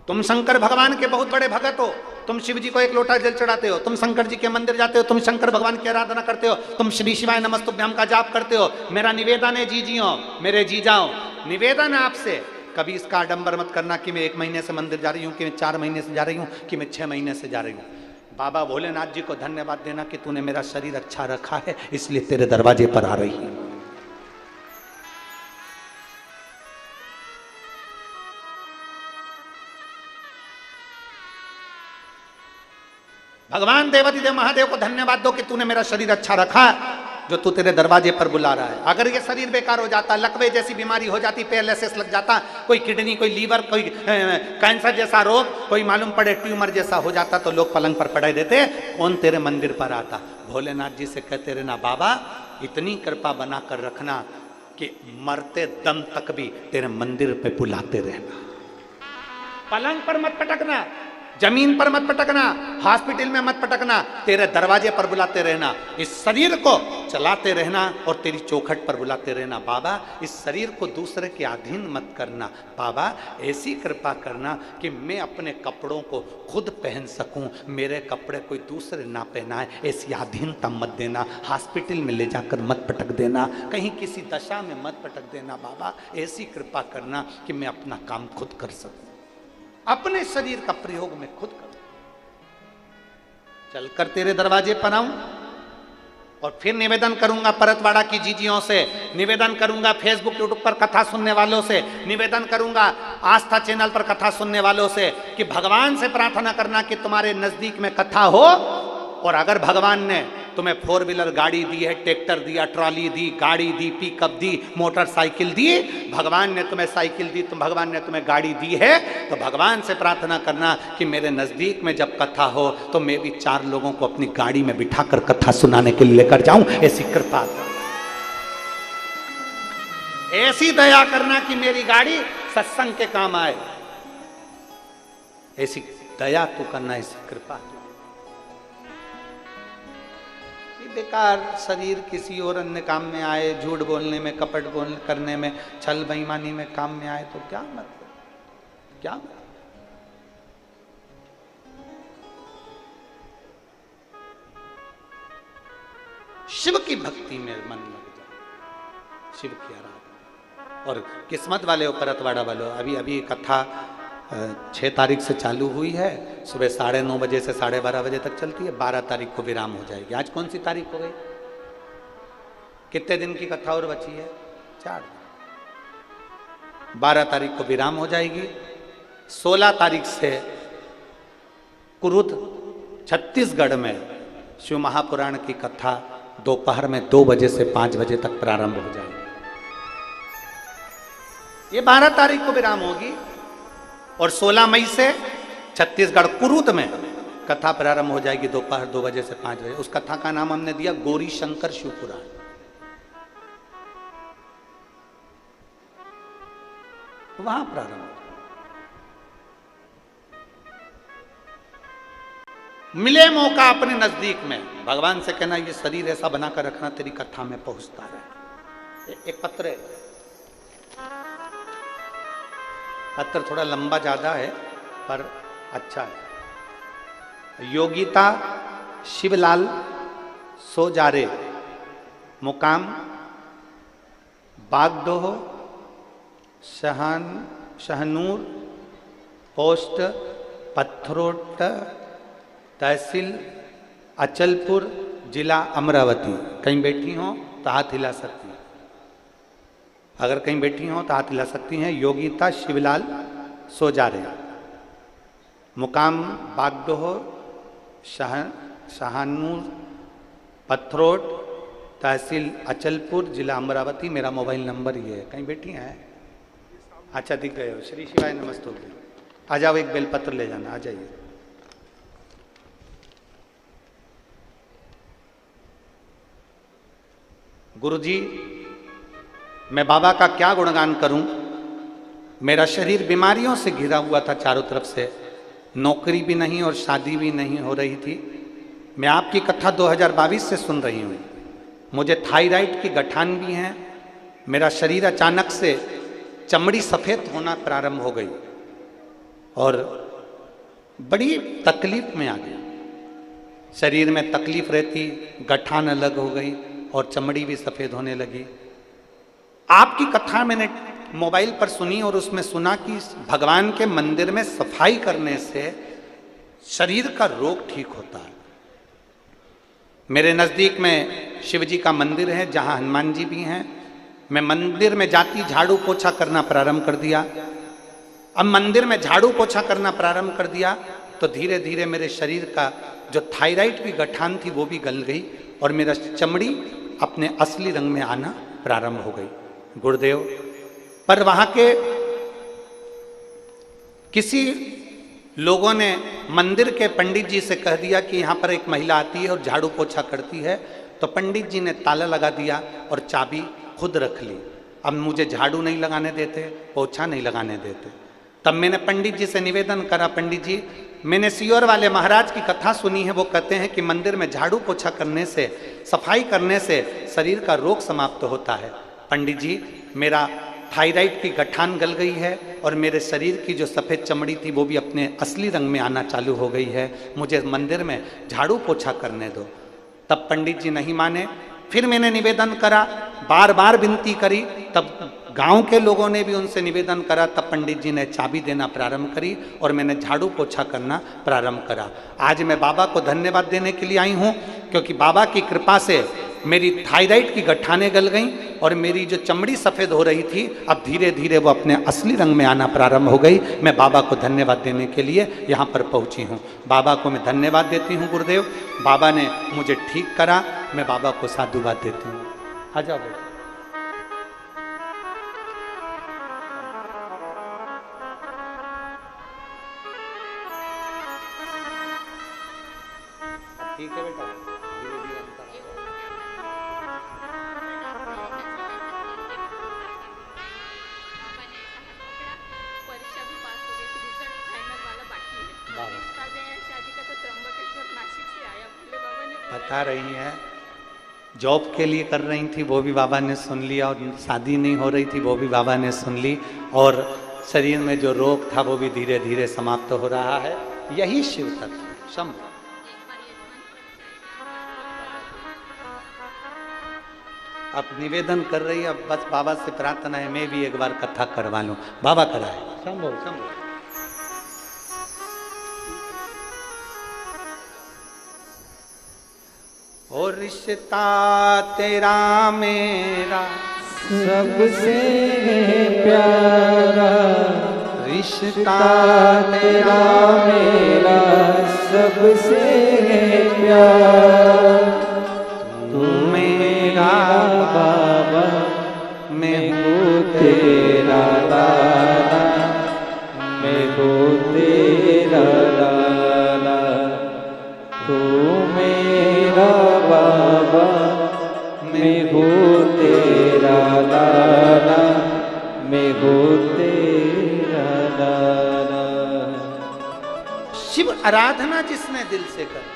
तुम शंकर भगवान के बहुत बड़े भगत हो, तुम शिव जी को एक लोटा जल चढ़ाते हो, तुम शंकर जी के मंदिर जाते हो, तुम शंकर भगवान की आराधना करते हो, तुम श्री शिवाय नमस्तुभ्यम का जाप करते हो। मेरा निवेदन है जीजियों, मेरे जीजाओ, निवेदन है आपसे, कभी इसका आडंबर मत करना कि मैं 1 महीने से मंदिर जा रही हूँ, कि मैं 4 महीने से जा रही हूँ, कि मैं 6 महीने से जा रही हूँ। बाबा भोलेनाथ जी को धन्यवाद देना कि तूने मेरा शरीर अच्छा रखा है, इसलिए तेरे दरवाजे पर आ रही है। भगवान देवाधिदेव महादेव को धन्यवाद दो कि तूने मेरा शरीर अच्छा रखा है, जो तू तेरे दरवाजे पर बुला रहा है। अगर ये शरीर बेकार हो जाता, लकवे जैसी बीमारी हो जाती, पैरालिसिस लग जाता, कोई किडनी, कोई लीवर, कोई कैंसर जैसा रोग, कोई मालूम पड़े ट्यूमर जैसा हो जाता, तो लोग पलंग पर पड़े देते, कौन तेरे मंदिर पर आता। भोलेनाथ जी से कहते रहना, बाबा इतनी कृपा बना कर रखना कि मरते दम तक भी तेरे मंदिर पे बुलाते रहना। पलंग पर मत पटकना, जमीन पर मत पटकना, हॉस्पिटल में मत पटकना, तेरे दरवाजे पर बुलाते रहना। इस शरीर को चलाते रहना और तेरी चौखट पर बुलाते रहना। बाबा इस शरीर को दूसरे के अधीन मत करना। बाबा ऐसी कृपा करना कि मैं अपने कपड़ों को खुद पहन सकूं, मेरे कपड़े कोई दूसरे ना पहनाए, ऐसी अधीनता मत देना। हॉस्पिटल में ले जाकर मत पटक देना, कहीं किसी दशा में मत पटक देना। बाबा ऐसी कृपा करना कि मैं अपना काम खुद कर सकूं, अपने शरीर का प्रयोग में खुद करूं। चलकर तेरे दरवाजे पर आऊं और फिर निवेदन करूंगा परतवाड़ा की जीजियों से, निवेदन करूंगा फेसबुक यूट्यूब पर कथा सुनने वालों से, निवेदन करूंगा आस्था चैनल पर कथा सुनने वालों से कि भगवान से प्रार्थना करना कि तुम्हारे नजदीक में कथा हो। और अगर भगवान ने तुम्हें 4 व्हीलर गाड़ी दी है, ट्रैक्टर दिया, ट्रॉली दी, गाड़ी दी, पिकअप दी, मोटरसाइकिल दी, भगवान ने तुम्हें साइकिल दी, भगवान ने तुम्हें गाड़ी दी है, तो भगवान से प्रार्थना करना कि मेरे नजदीक में जब कथा हो तो मैं भी 4 लोगों को अपनी गाड़ी में बिठाकर कथा सुनाने के लिए लेकर जाऊं। ऐसी कृपा करना, ऐसी दया करना कि मेरी गाड़ी सत्संग के काम आए। ऐसी दया तू करना, ऐसी कृपा। बेकार शरीर किसी और अन्य काम में आए, झूठ बोलने में, कपट बोल करने में, छल बेईमानी में काम में आए तो क्या मतलब, क्या मतलब? शिव की भक्ति में मन लग जाए, शिव की आराधना। और किस्मत वाले हो, परतवाड़ा वालों, अभी कथा 6 तारीख से चालू हुई है, सुबह 9:30 बजे से 12:30 बजे तक चलती है, 12 तारीख को विराम हो जाएगी। आज कौन सी तारीख हो गई? कितने दिन की कथा और बची है? 4 दिन। 12 तारीख को विराम हो जाएगी। 16 तारीख से कुरुद छत्तीसगढ़ में शिव महापुराण की कथा दोपहर में 2 बजे से 5 बजे तक प्रारंभ हो जाएगी। ये 12 तारीख को विराम होगी और 16 मई से छत्तीसगढ़ कुरुद में कथा प्रारंभ हो जाएगी दोपहर 2 बजे से 5 बजे। उस कथा का नाम हमने दिया गौरी शंकर शिवपुराण। वहां प्रारंभ हो। मिले मौका अपने नजदीक में, भगवान से कहना ये शरीर ऐसा बनाकर रखना तेरी कथा में पहुंचता रहे। एक पत्र है, पत्र थोड़ा लंबा ज्यादा है पर अच्छा है। योगिता शिवलाल सोजारे, मुकाम बागडोह, शहनूर, पोस्ट पत्थरोट, तहसील अचलपुर, जिला अमरावती। कहीं बैठी हो तो हाथ हिला सकती हैं, अगर कहीं बैठी हो तो हाथ हिला सकती हैं। योगिता शिवलाल सोजारे, मुकाम बागडोह, शहानूर, पत्थरोट, तहसील अचलपुर, जिला अमरावती। मेरा मोबाइल नंबर ये है। कहीं बैठी हैं? अच्छा दिख गए हो। श्री शिवाय नमस्ते। आ जाओ, एक बेलपत्र ले जाना, आ जाइए। गुरुजी, मैं बाबा का क्या गुणगान करूं। मेरा शरीर बीमारियों से घिरा हुआ था चारों तरफ से, नौकरी भी नहीं और शादी भी नहीं हो रही थी। मैं आपकी कथा 2022 से सुन रही हूँ। मुझे थायराइड की गठान भी है। मेरा शरीर अचानक से चमड़ी सफ़ेद होना प्रारंभ हो गई। और बड़ी तकलीफ में आ गया। शरीर में तकलीफ रहती, गठान अलग हो गई और चमड़ी भी सफ़ेद होने लगी। आपकी कथा मैंने मोबाइल पर सुनी और उसमें सुना कि भगवान के मंदिर में सफाई करने से शरीर का रोग ठीक होता है। मेरे नज़दीक में शिव जी का मंदिर है जहाँ हनुमान जी भी हैं। मैं मंदिर में जाती झाड़ू पोछा करना प्रारंभ कर दिया। अब मंदिर में झाड़ू पोछा करना प्रारंभ कर दिया तो धीरे धीरे मेरे शरीर का जो थायराइड की गठान थी वो भी गल गई और मेरा चमड़ी अपने असली रंग में आना प्रारंभ हो गई। गुरुदेव, पर वहाँ के किसी लोगों ने मंदिर के पंडित जी से कह दिया कि यहाँ पर एक महिला आती है और झाड़ू पोछा करती है, तो पंडित जी ने ताला लगा दिया और चाबी खुद रख ली। अब मुझे झाड़ू नहीं लगाने देते, पोछा नहीं लगाने देते। तब मैंने पंडित जी से निवेदन करा, पंडित जी मैंने सियोर वाले महाराज की कथा सुनी है, वो कहते हैं कि मंदिर में झाड़ू पोछा करने से, सफाई करने से शरीर का रोग समाप्त होता है। पंडित जी, मेरा थायराइड की गठान गल गई है और मेरे शरीर की जो सफ़ेद चमड़ी थी वो भी अपने असली रंग में आना चालू हो गई है, मुझे मंदिर में झाड़ू पोछा करने दो। तब पंडित जी नहीं माने। फिर मैंने निवेदन करा, बार बार विनती करी, तब गांव के लोगों ने भी उनसे निवेदन करा, तब पंडित जी ने चाबी देना प्रारंभ करी और मैंने झाड़ू पोछा करना प्रारंभ करा। आज मैं बाबा को धन्यवाद देने के लिए आई हूँ, क्योंकि बाबा की कृपा से मेरी थायराइड की गठानें गल गईं और मेरी जो चमड़ी सफ़ेद हो रही थी अब धीरे धीरे वो अपने असली रंग में आना प्रारंभ हो गई। मैं बाबा को धन्यवाद देने के लिए यहाँ पर पहुँची हूँ। बाबा को मैं धन्यवाद देती हूँ। गुरुदेव, बाबा ने मुझे ठीक करा, मैं बाबा को साधुवाद देती हूँ। आ जाओ बेटा। ठीक है बेटा, धीरे धीरे परीक्षा भी पास हो गई, रिजल्ट फाइनल वाला बाकी है। रिश्ता जो है शादी का तो त्र्यंबकेश्वर नासिक से आया। भोले बाबा ने बता रही है, जॉब के लिए कर रही थी वो भी बाबा ने सुन लिया, और शादी नहीं हो रही थी वो भी बाबा ने सुन ली, और शरीर में जो रोग था वो भी धीरे धीरे समाप्त हो रहा है। यही शिव तत्व है। शंभु। अब निवेदन कर रही है, अब बस बाबा से प्रार्थना है मैं भी एक बार कथा करवा लूं। बाबा कराए। शंभु शंभु। और रिश्ता तेरा मेरा सबसे प्यारा, रिश्ता तेरा मेरा सबसे प्यारा। तू मेरा बाबा, मैं हूँ तेरा लाला, मैं हूँ तेरा लाला। तू मेरा बाबा, मैं हूँ तेरा लाला, मैं हूँ तेरा लाला। शिव आराधना जिसने दिल से कर,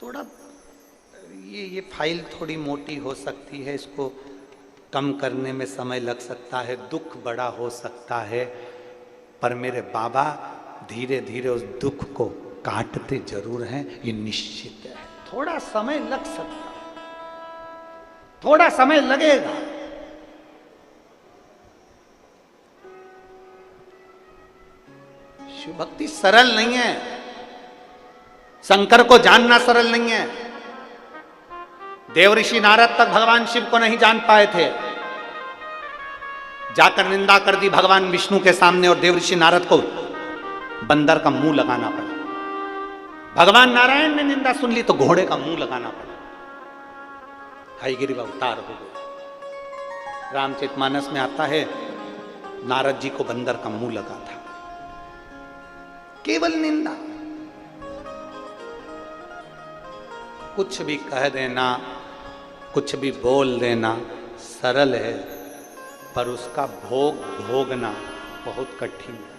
थोड़ा ये फाइल थोड़ी मोटी हो सकती है, इसको कम करने में समय लग सकता है, दुख बड़ा हो सकता है, पर मेरे बाबा धीरे धीरे उस दुख को काटते जरूर हैं, ये निश्चित है। थोड़ा समय लग सकता है, थोड़ा समय लगेगा। शिव भक्ति सरल नहीं है, शंकर को जानना सरल नहीं है। देवऋषि नारद तक भगवान शिव को नहीं जान पाए थे, जाकर निंदा कर दी भगवान विष्णु के सामने, और देवऋषि नारद को बंदर का मुंह लगाना पड़ा। भगवान नारायण ने निंदा सुन ली तो घोड़े का मुंह लगाना पड़ा। हयग्रीव का अवतार हो गया। रामचरितमानस में आता है नारद जी को बंदर का मुंह लगा था, केवल निंदा। कुछ भी कह देना, कुछ भी बोल देना सरल है, पर उसका भोग भोगना बहुत कठिन है।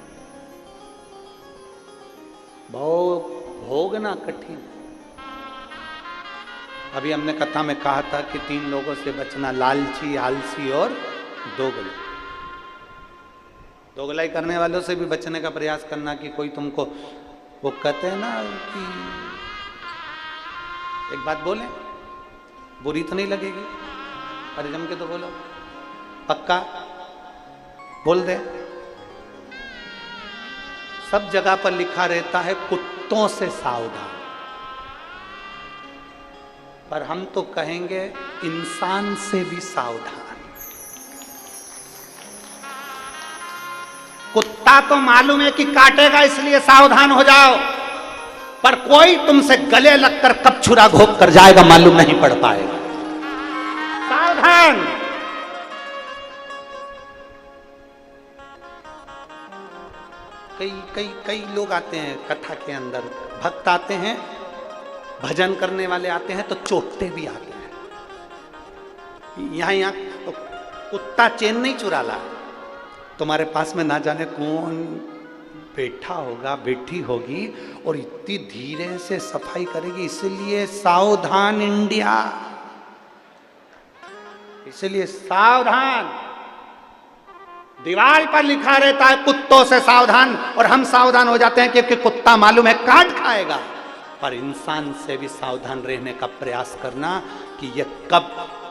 भोगना कठिन। अभी हमने कथा में कहा था कि 3 लोगों से बचना, लालची, आलसी और दोगले। दोगलाई करने वालों से भी बचने का प्रयास करना कि कोई तुमको, वो कहते हैं ना कि एक बात बोले बुरी तो नहीं लगेगी, अरे जम के तो बोलो, पक्का बोल दे। सब जगह पर लिखा रहता है कुत्तों से सावधान, पर हम तो कहेंगे इंसान से भी सावधान। कुत्ता तो मालूम है कि काटेगा इसलिए सावधान हो जाओ, पर कोई तुमसे गले लगकर कब छुरा घोंप कर जाएगा मालूम नहीं पड़ पाएगा। सावधान। कई लोग आते हैं कथा के अंदर, भक्त आते हैं, भजन करने वाले आते हैं तो चोटते भी आते हैं। यहाँ तो कुत्ता चैन नहीं चुरा ला, तुम्हारे पास में ना जाने कौन बैठा होगा, बैठी होगी, और इतनी धीरे से सफाई करेगी। इसलिए सावधान इंडिया, इसलिए सावधान। दीवार पर लिखा रहता है कुत्तों से सावधान, और हम सावधान हो जाते हैं क्योंकि कुत्ता मालूम है काट खाएगा। पर इंसान से भी सावधान रहने का प्रयास करना कि ये कब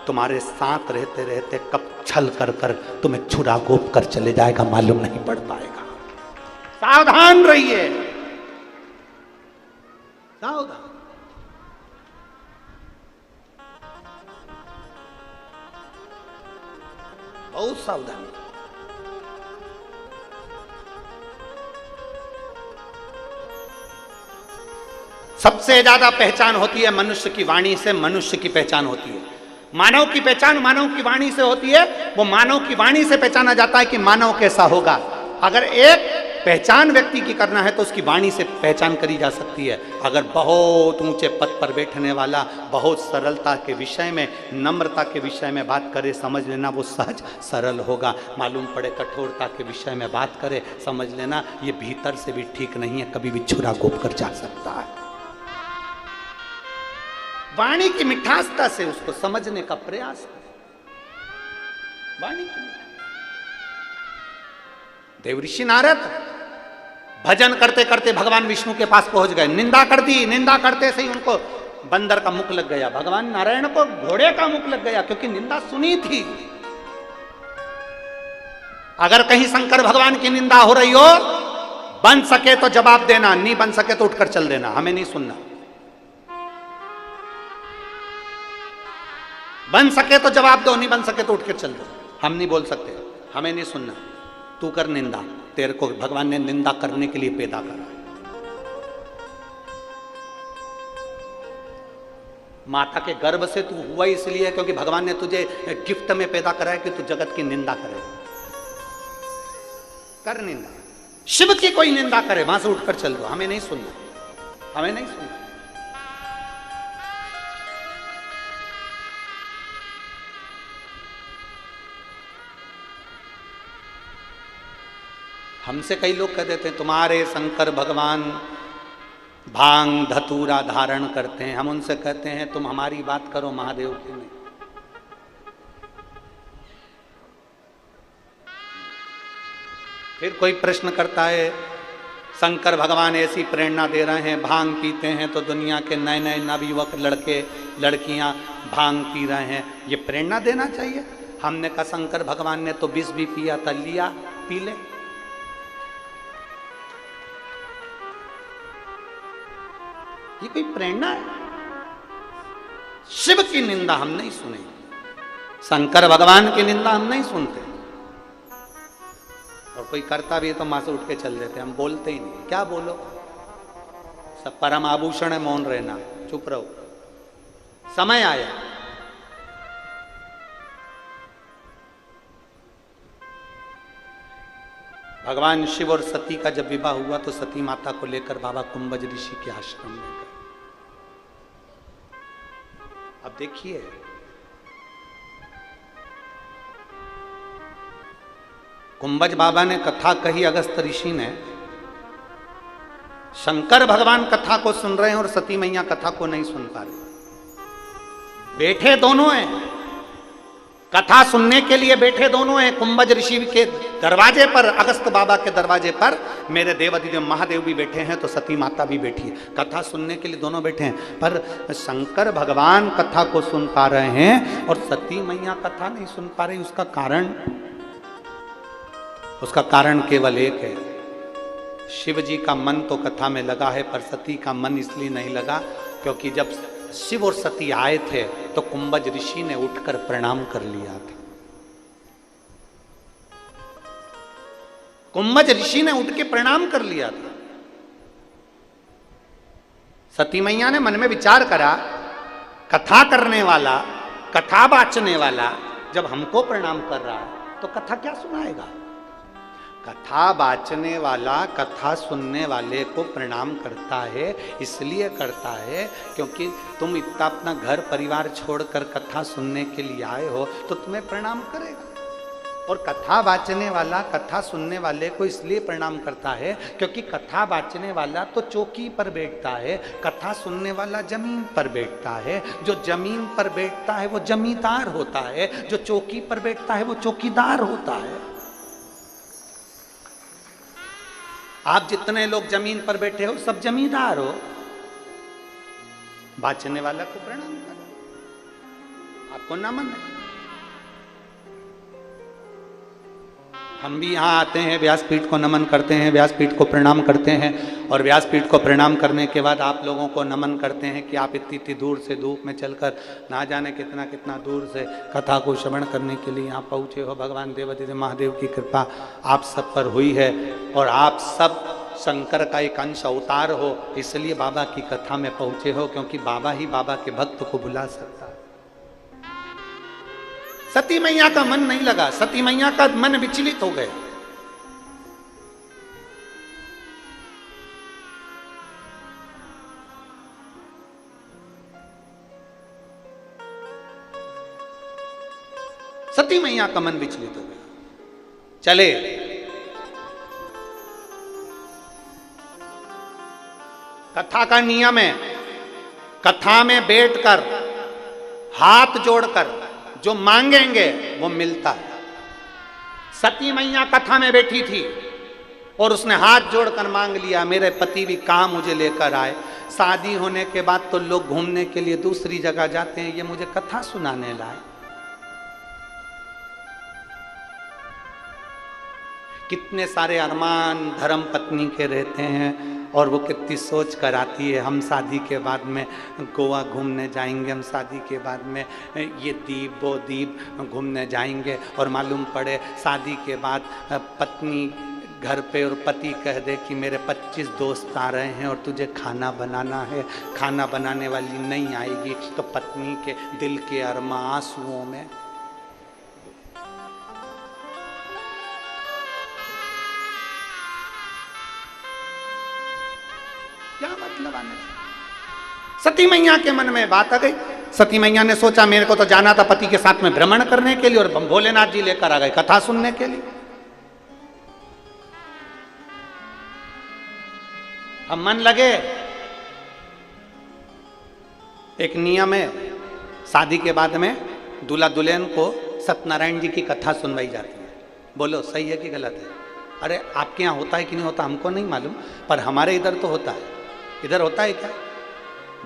तुम्हारे साथ रहते रहते कब छल कर कर तुम्हें छुरा घोंप कर चले जाएगा मालूम नहीं पड़ पाएगा। सावधान रहिए, सावधान। बहुत सावधान। सबसे ज्यादा पहचान होती है मनुष्य की वाणी से, मनुष्य की पहचान होती है। मानव की पहचान मानव की वाणी से होती है। वो मानव की वाणी से पहचाना जाता है कि मानव कैसा होगा। अगर एक पहचान व्यक्ति की करना है तो उसकी वाणी से पहचान करी जा सकती है। अगर बहुत ऊंचे पद पर बैठने वाला बहुत सरलता के विषय में, नम्रता के विषय में बात करे, समझ लेना वो सहज सरल होगा। मालूम पड़े कठोरता के विषय में बात करे, समझ लेना ये भीतर से भी ठीक नहीं है, कभी भी छुरा घोंप कर जा सकता है। वाणी की मिठासता से उसको समझने का प्रयास करें। वाणी की देवऋषि नारद भजन करते करते भगवान विष्णु के पास पहुंच गए, निंदा कर दी। निंदा करते से ही उनको बंदर का मुख लग गया, भगवान नारायण को घोड़े का मुख लग गया, क्योंकि निंदा सुनी थी। अगर कहीं शंकर भगवान की निंदा हो रही हो, बन सके तो जवाब देना, नहीं बन सके तो उठकर चल देना, हमें नहीं सुनना। बन सके तो जवाब दो, नहीं बन सके तो उठकर चल दो, हम नहीं बोल सकते, हमें नहीं सुनना। तू कर निंदा, तेरे को भगवान ने निंदा करने के लिए पैदा करा। माता के गर्भ से तू हुआ इसलिए क्योंकि भगवान ने तुझे गिफ्ट में पैदा करा है कि तू जगत की निंदा करे। कर निंदा, शिव की कोई निंदा करे वहां से उठकर चल दो, हमें नहीं सुनना, हमें नहीं सुनना। हमसे कई लोग कह देते हैं तुम्हारे शंकर भगवान भांग धतूरा धारण करते हैं। हम उनसे कहते हैं तुम हमारी बात करो, महादेव की नहीं। फिर कोई प्रश्न करता है शंकर भगवान ऐसी प्रेरणा दे रहे हैं, भांग पीते हैं तो दुनिया के नए नए नवयुवक लड़के लड़कियां भांग पी रहे हैं, ये प्रेरणा देना चाहिए? हमने कहा शंकर भगवान ने तो विष भी पिया था, लिया पी ले। ये कोई प्रेरणा है? शिव की निंदा हम नहीं सुने, शंकर भगवान की निंदा हम नहीं सुनते, और कोई करता भी है तो मां से उठ के चल देते, हम बोलते ही नहीं। क्या बोलो, सब परम आभूषण है, मौन रहना, चुप रहो। समय आया, भगवान शिव और सती का जब विवाह हुआ तो सती माता को लेकर बाबा कुंभज ऋषि के आश्रम में गए। अब देखिए कुंभज बाबा ने कथा कही, अगस्त ऋषि ने, शंकर भगवान कथा को सुन रहे हैं और सती मैया कथा को नहीं सुन पा रहे। बैठे दोनों हैं, कथा सुनने के लिए बैठे दोनों हैं, कुंभज ऋषि के दरवाजे पर, अगस्त बाबा के दरवाजे पर मेरे देवाधिदेव महादेव भी बैठे हैं, तो सती माता भी बैठी है, कथा सुनने के लिए दोनों बैठे हैं। पर शंकर भगवान कथा को सुन पा रहे हैं और सती मैया कथा नहीं सुन पा रही। उसका कारण केवल एक है, शिव जी का मन तो कथा में लगा है, पर सती का मन इसलिए नहीं लगा क्योंकि जब शिव और सती आए थे तो कुंभज ऋषि ने उठकर प्रणाम कर लिया था। कुंभज ऋषि ने उठ के प्रणाम कर लिया था। सती मैया ने मन में विचार करा, कथा करने वाला, कथा बाचने वाला जब हमको प्रणाम कर रहा है तो कथा क्या सुनाएगा। कथा बाचने वाला कथा सुनने वाले को प्रणाम करता है, इसलिए करता है क्योंकि तुम इतना अपना घर परिवार छोड़कर कथा सुनने के लिए आए हो तो तुम्हें प्रणाम करेगा। और कथा बाचने वाला कथा सुनने वाले को इसलिए प्रणाम करता है क्योंकि कथा बाचने वाला तो चौकी पर बैठता है, कथा सुनने वाला जमीन पर बैठता है। जो जमीन पर बैठता है वो जमींदार होता है, जो चौकी पर बैठता है वो चौकीदार होता है। आप जितने लोग जमीन पर बैठे हो सब जमींदार हो। बाचने वाला को प्रणाम करो, आपको नमन है। हम भी यहाँ आते हैं, व्यासपीठ को नमन करते हैं, व्यासपीठ को प्रणाम करते हैं और व्यासपीठ को प्रणाम करने के बाद आप लोगों को नमन करते हैं कि आप इतनी इतनी दूर से धूप में चलकर ना जाने कितना कितना दूर से कथा को श्रवण करने के लिए यहाँ पहुँचे हो। भगवान देवाधिदेव महादेव की कृपा आप सब पर हुई है और आप सब शंकर का एक अंश अवतार हो, इसलिए बाबा की कथा में पहुँचे हो, क्योंकि बाबा ही बाबा के भक्त को बुला सकता है। सती मैया का मन नहीं लगा, सती मैया का मन विचलित हो गया। सती मैया का मन विचलित हो गया। चले कथा का नियम है, कथा में बैठकर हाथ जोड़कर जो मांगेंगे वो मिलता है। सती मैया कथा में बैठी थी और उसने हाथ जोड़कर मांग लिया, मेरे पति भी कहाँ मुझे लेकर आए। शादी होने के बाद तो लोग घूमने के लिए दूसरी जगह जाते हैं, ये मुझे कथा सुनाने लाए। कितने सारे अरमान धर्म पत्नी के रहते हैं और वो कितनी सोच कर आती है, हम शादी के बाद में गोवा घूमने जाएंगे, हम शादी के बाद में ये द्वीप वो द्वीप घूमने जाएंगे। और मालूम पड़े शादी के बाद पत्नी घर पे और पति कह दे कि मेरे 25 दोस्त आ रहे हैं और तुझे खाना बनाना है, खाना बनाने वाली नहीं आएगी, तो पत्नी के दिल के अरमा आंसुओं में क्या मतलब आने से? सती मैया के मन में बात आ गई। सती मैया ने सोचा मेरे को तो जाना था पति के साथ में भ्रमण करने के लिए और भोलेनाथ जी लेकर आ गए कथा सुनने के लिए। अब मन लगे। एक नियम है, शादी के बाद में दूल्हा दुल्हन को सत्यनारायण जी की कथा सुनवाई जाती है। बोलो सही है कि गलत है? अरे आपके यहाँ होता है कि नहीं होता हमको नहीं मालूम, पर हमारे इधर तो होता है। इधर होता है क्या?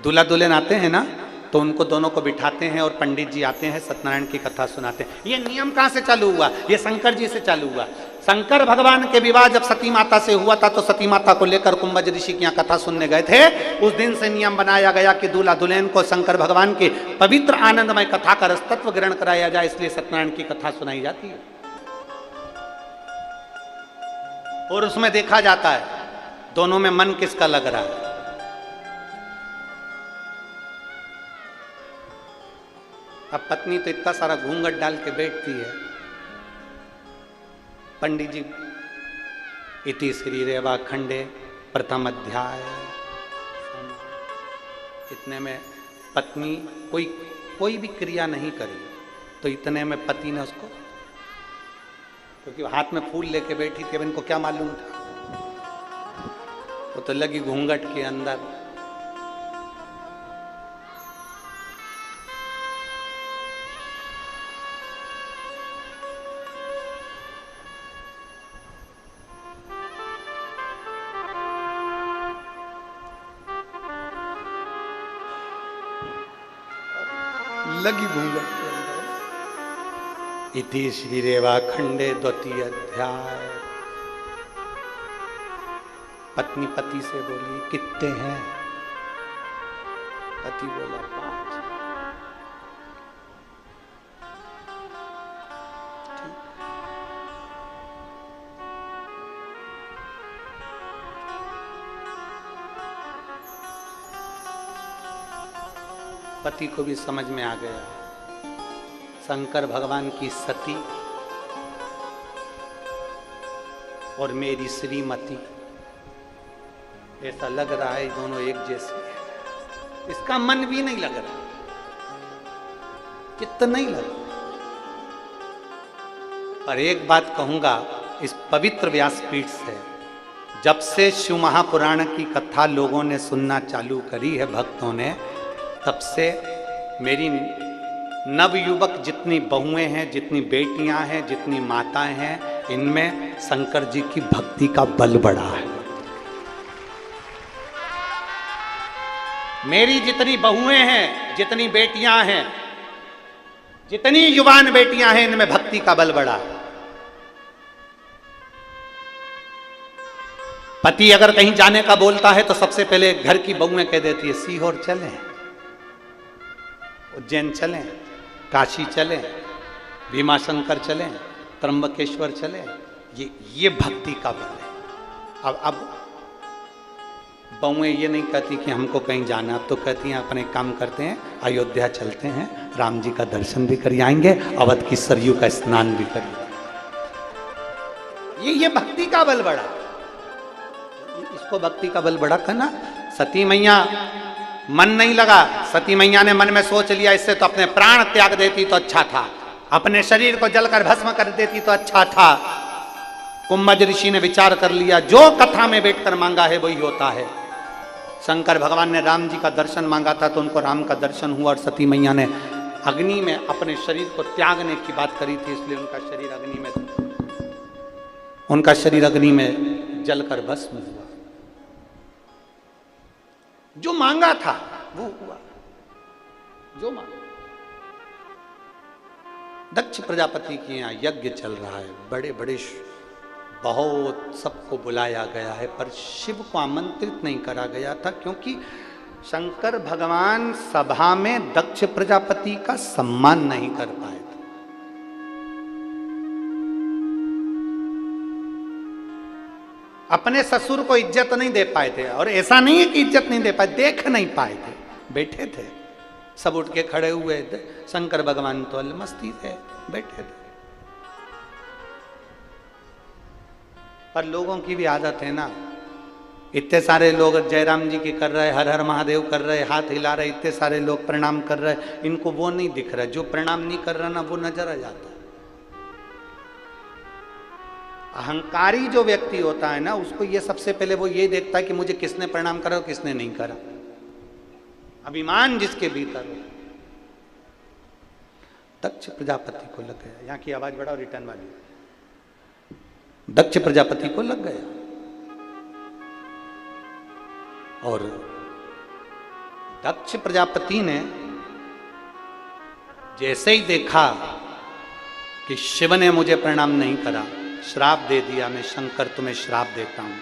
दूल्हा दुल्हन आते हैं ना तो उनको दोनों को बिठाते हैं और पंडित जी आते हैं, सत्यनारायण की कथा सुनाते हैं। ये नियम कहाँ से चालू हुआ? ये शंकर जी से चालू हुआ। शंकर भगवान के विवाह जब सती माता से हुआ था तो सती माता को लेकर कुंभज ऋषि के यहाँ कथा सुनने गए थे। उस दिन से नियम बनाया गया कि दूल्हा दुल्हन को शंकर भगवान की पवित्र आनंदमय कथा का रसतत्व ग्रहण कराया जाए, इसलिए सत्यनारायण की कथा सुनाई जाती है। और उसमें देखा जाता है दोनों में मन किसका लग रहा है। अब पत्नी तो इतना सारा घूंघट डाल के बैठती है, पंडित जी इति श्री रेवा खंडे प्रथम अध्याय, इतने में पत्नी कोई भी क्रिया नहीं करी, तो इतने में पति ने उसको, क्योंकि हाथ में फूल लेके बैठी थी, अब इनको क्या मालूम था, वो तो लगी घूंघट के अंदर। लगी घूंघट के अंदर। इति श्री रेवा खंडे द्वितीय अध्याय। पत्नी पति से बोली कितने हैं? पति बोला 5। पति को भी समझ में आ गया शंकर भगवान की सती और मेरी श्रीमती, ऐसा लग रहा है दोनों एक जैसी है। इसका मन भी नहीं लग रहा, चित्त नहीं लग रहा। पर एक बात कहूंगा इस पवित्र व्यासपीठ से, जब से शिव महापुराण की कथा लोगों ने सुनना चालू करी है, भक्तों ने, तब से मेरी नवयुवक जितनी बहुएं हैं, जितनी बेटियां हैं, जितनी माताएं हैं, इनमें शंकर जी की भक्ति का बल बढ़ा है। मेरी जितनी बहुएं हैं, जितनी बेटियां हैं, जितनी युवान बेटियां हैं, इनमें भक्ति का बल बढ़ा है। पति अगर कहीं जाने का बोलता है तो सबसे पहले घर की बहुएं कह देती है सीहोर चलें, उज्जैन चलें, काशी चलें, भीमाशंकर चलें, त्र्यंबकेश्वर चलें। ये भक्ति का बल है। अब बहुएं ये नहीं कहती कि हमको कहीं जाना, तो कहती हैं अपने काम करते हैं, अयोध्या चलते हैं, राम जी का दर्शन भी कर आएंगे, अवध की सरयू का स्नान भी करेंगे। ये भक्ति का बल बढ़ा, इसको भक्ति का बल बढ़ा करना। सती मैया मन नहीं लगा, सती मैया ने मन में सोच लिया इससे तो अपने प्राण त्याग देती तो अच्छा था, अपने शरीर को जलकर भस्म कर देती तो अच्छा था। कुंभज ऋषि ने विचार कर लिया, जो कथा में बैठकर मांगा है वही होता है। शंकर भगवान ने राम जी का दर्शन मांगा था तो उनको राम का दर्शन हुआ, और सती मैया ने अग्नि में अपने शरीर को त्यागने की बात करी थी, इसलिए उनका शरीर अग्नि में जलकर भस्म हुआ। जो मांगा था वो हुआ, जो मांगा। दक्ष प्रजापति के यहाँ यज्ञ चल रहा है, बड़े बड़े बहुत सबको बुलाया गया है, पर शिव को आमंत्रित नहीं करा गया था, क्योंकि शंकर भगवान सभा में दक्ष प्रजापति का सम्मान नहीं कर पाए थे। अपने ससुर को इज्जत नहीं दे पाए थे, और ऐसा नहीं है कि इज्जत नहीं दे पाए, देख नहीं पाए थे, बैठे थे। सब उठ के खड़े हुए थे, शंकर भगवान तो अलमस्ती थे, बैठे थे। पर लोगों की भी आदत है ना, इतने सारे लोग जयराम जी की कर रहे, हर हर महादेव कर रहे, हाथ हिला रहे, इतने सारे लोग प्रणाम कर रहे, इनको वो नहीं दिख रहा, जो प्रणाम नहीं कर रहा ना वो नजर आ जाता है। अहंकारी जो व्यक्ति होता है ना, उसको ये सबसे पहले वो ये देखता है कि मुझे किसने प्रणाम करा और किसने नहीं करा। अभिमान जिसके भीतर हो। दक्ष प्रजापति को लग गया, यहाँ की आवाज बढ़ाओ रिटर्न वाली। दक्ष प्रजापति को लग गया, और दक्ष प्रजापति ने जैसे ही देखा कि शिव ने मुझे प्रणाम नहीं करा, श्राप दे दिया, मैं शंकर तुम्हें श्राप देता हूं,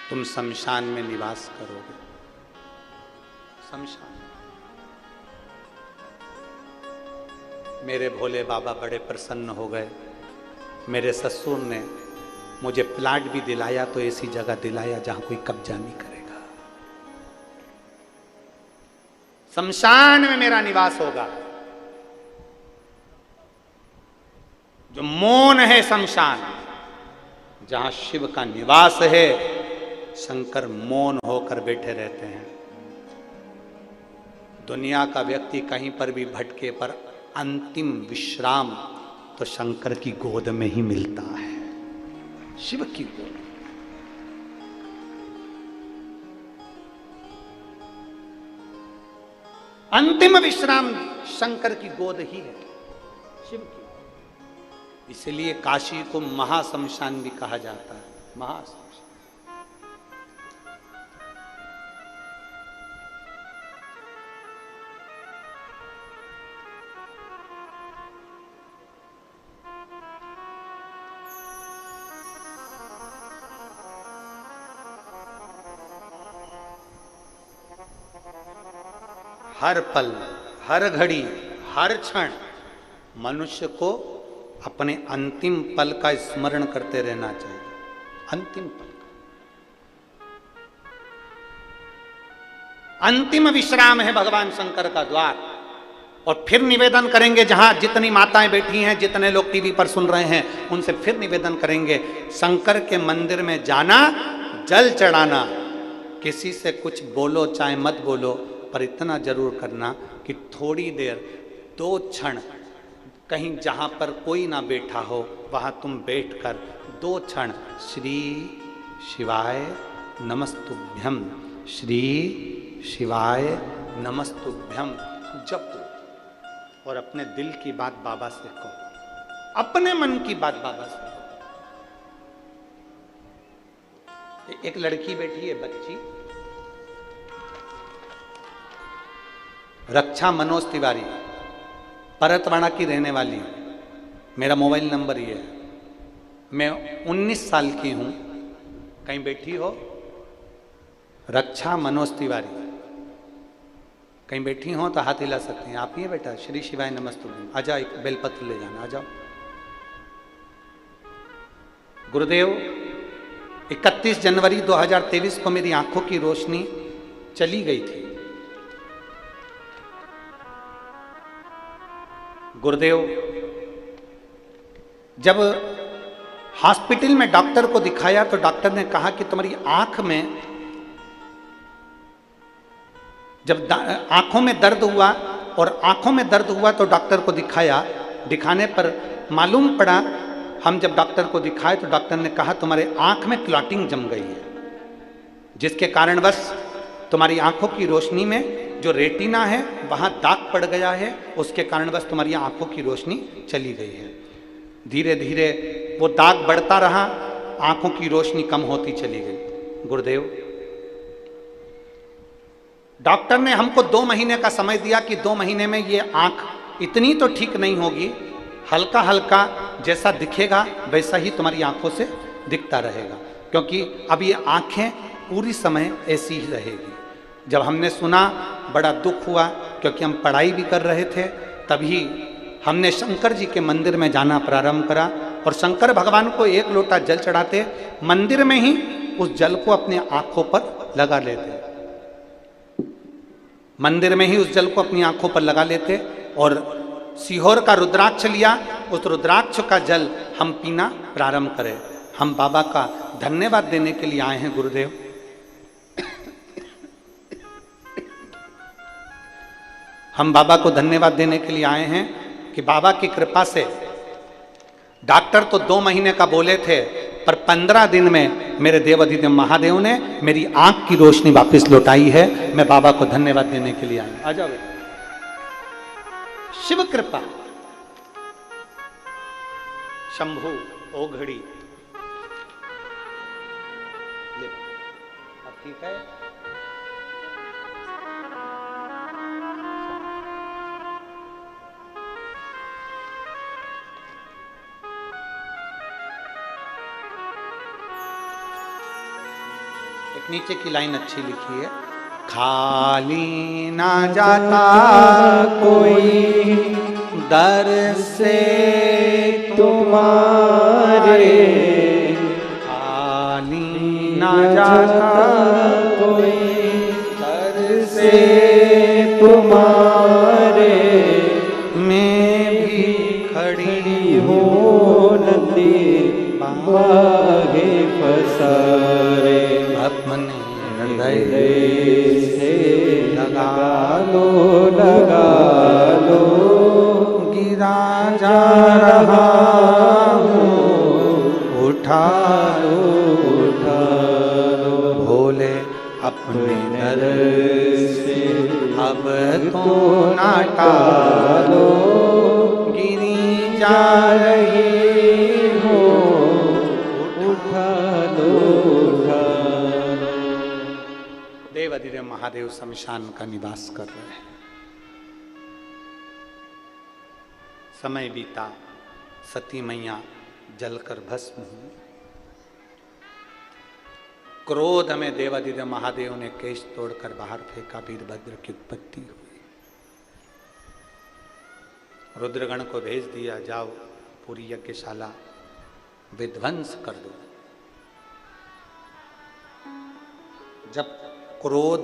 तुम शमशान में निवास करोगे। शमशान। मेरे भोले बाबा बड़े प्रसन्न हो गए। मेरे ससुर ने मुझे प्लाट भी दिलाया, तो ऐसी जगह दिलाया जहां कोई कब्जा नहीं करेगा। शमशान में मेरा निवास होगा। जो मौन है शमशान, जहां शिव का निवास है, शंकर मौन होकर बैठे रहते हैं। दुनिया का व्यक्ति कहीं पर भी भटके, पर अंतिम विश्राम तो शंकर की गोद में ही मिलता है, शिव की गोद। अंतिम विश्राम शंकर की गोद ही है, शिव की। इसलिए काशी को महाशमशान भी कहा जाता है, महाशमशान। हर पल, हर घड़ी, हर क्षण मनुष्य को अपने अंतिम पल का स्मरण करते रहना चाहिए। अंतिम पल, अंतिम विश्राम है भगवान शंकर का द्वार। और फिर निवेदन करेंगे, जहां जितनी माताएं बैठी हैं, जितने लोग टीवी पर सुन रहे हैं, उनसे फिर निवेदन करेंगे, शंकर के मंदिर में जाना, जल चढ़ाना, किसी से कुछ बोलो चाहे मत बोलो, पर इतना जरूर करना कि थोड़ी देर, 2 क्षण, कहीं जहां पर कोई ना बैठा हो वहां तुम बैठकर 2 क्षण श्री शिवाय नमस्तुभ्यम, श्री शिवाय नमस्तुभ्यम जपो और अपने दिल की बात बाबा से कहो, अपने मन की बात बाबा से कहो। एक लड़की बैठी है, बच्ची, रक्षा मनोज तिवारी, परतवाड़ा की रहने वाली है। मेरा मोबाइल नंबर ये है। मैं 19 साल की हूं। कहीं बैठी हो? रक्षा मनोज तिवारी कहीं बैठी हो तो हाथ हिला सकती हैं। आप ही है बेटा? श्री शिवाय नमस्तुभ्यम। आ जाओ, एक बेलपत्र ले जाना, आ जाओ। गुरुदेव, 31 जनवरी 2023 को मेरी आंखों की रोशनी चली गई थी। गुरुदेव, जब हॉस्पिटल में डॉक्टर को दिखाया तो डॉक्टर ने कहा कि तुम्हारी आंख में, जब आंखों में दर्द हुआ और आंखों में दर्द हुआ तो डॉक्टर को दिखाया, दिखाने पर मालूम पड़ा, हम जब डॉक्टर को दिखाए तो डॉक्टर ने कहा तुम्हारे आंख में क्लॉटिंग जम गई है, जिसके कारणवश तुम्हारी आंखों की रोशनी में जो रेटिना है वहां दाग पड़ गया है, उसके कारणवश तुम्हारी आंखों की रोशनी चली गई है। धीरे धीरे वो दाग बढ़ता रहा, आंखों की रोशनी कम होती चली गई। गुरुदेव, डॉक्टर ने हमको 2 महीने का समय दिया कि 2 महीने में ये आंख इतनी तो ठीक नहीं होगी, हल्का हल्का जैसा दिखेगा वैसा ही तुम्हारी आंखों से दिखता रहेगा, क्योंकि अब ये आंखें पूरी समय ऐसी ही रहेगी। जब हमने सुना बड़ा दुख हुआ, क्योंकि हम पढ़ाई भी कर रहे थे। तभी हमने शंकर जी के मंदिर में जाना प्रारंभ करा और शंकर भगवान को 1 लोटा जल चढ़ाते, मंदिर में ही उस जल को अपने आंखों पर लगा लेते, मंदिर में ही उस जल को अपनी आंखों पर लगा लेते और सीहोर का रुद्राक्ष लिया, उस रुद्राक्ष का जल हम पीना प्रारंभ करें। हम बाबा का धन्यवाद देने के लिए आए हैं। गुरुदेव, हम बाबा को धन्यवाद देने के लिए आए हैं कि बाबा की कृपा से, डॉक्टर तो 2 महीने का बोले थे, पर 15 दिन में मेरे देवाधिदेव महादेव ने मेरी आंख की रोशनी वापस लौटाई है। मैं बाबा को धन्यवाद देने के लिए आया। आ जाओ, शिव कृपा, शंभु ओघड़ी, अब ठीक है। एक नीचे की लाइन अच्छी लिखी है, खाली ना जाता कोई दर से तुम्हारे, खाली ना जाता कोई दर से तुम्हारे, मैं भी खड़ी हूँ नदी बागे पसारे, अपने हृदय से लगा लो, गिरा जा रहा हूँ, उठा लो, भोले अपने दर से अब तो ना टालो, गिरी जा रही हो, उठा लो। देवाधिदेव महादेव शमशान का निवास कर रहे हैं। समय बीता, सती मैया जलकर भस्म हुई। क्रोध में देवाधिदेव महादेव ने केश तोड़कर बाहर फेंका, वीरभद्र की उत्पत्ति हुई। रुद्रगण को भेज दिया, जाओ पूरी यज्ञशाला विध्वंस कर दो। जब क्रोध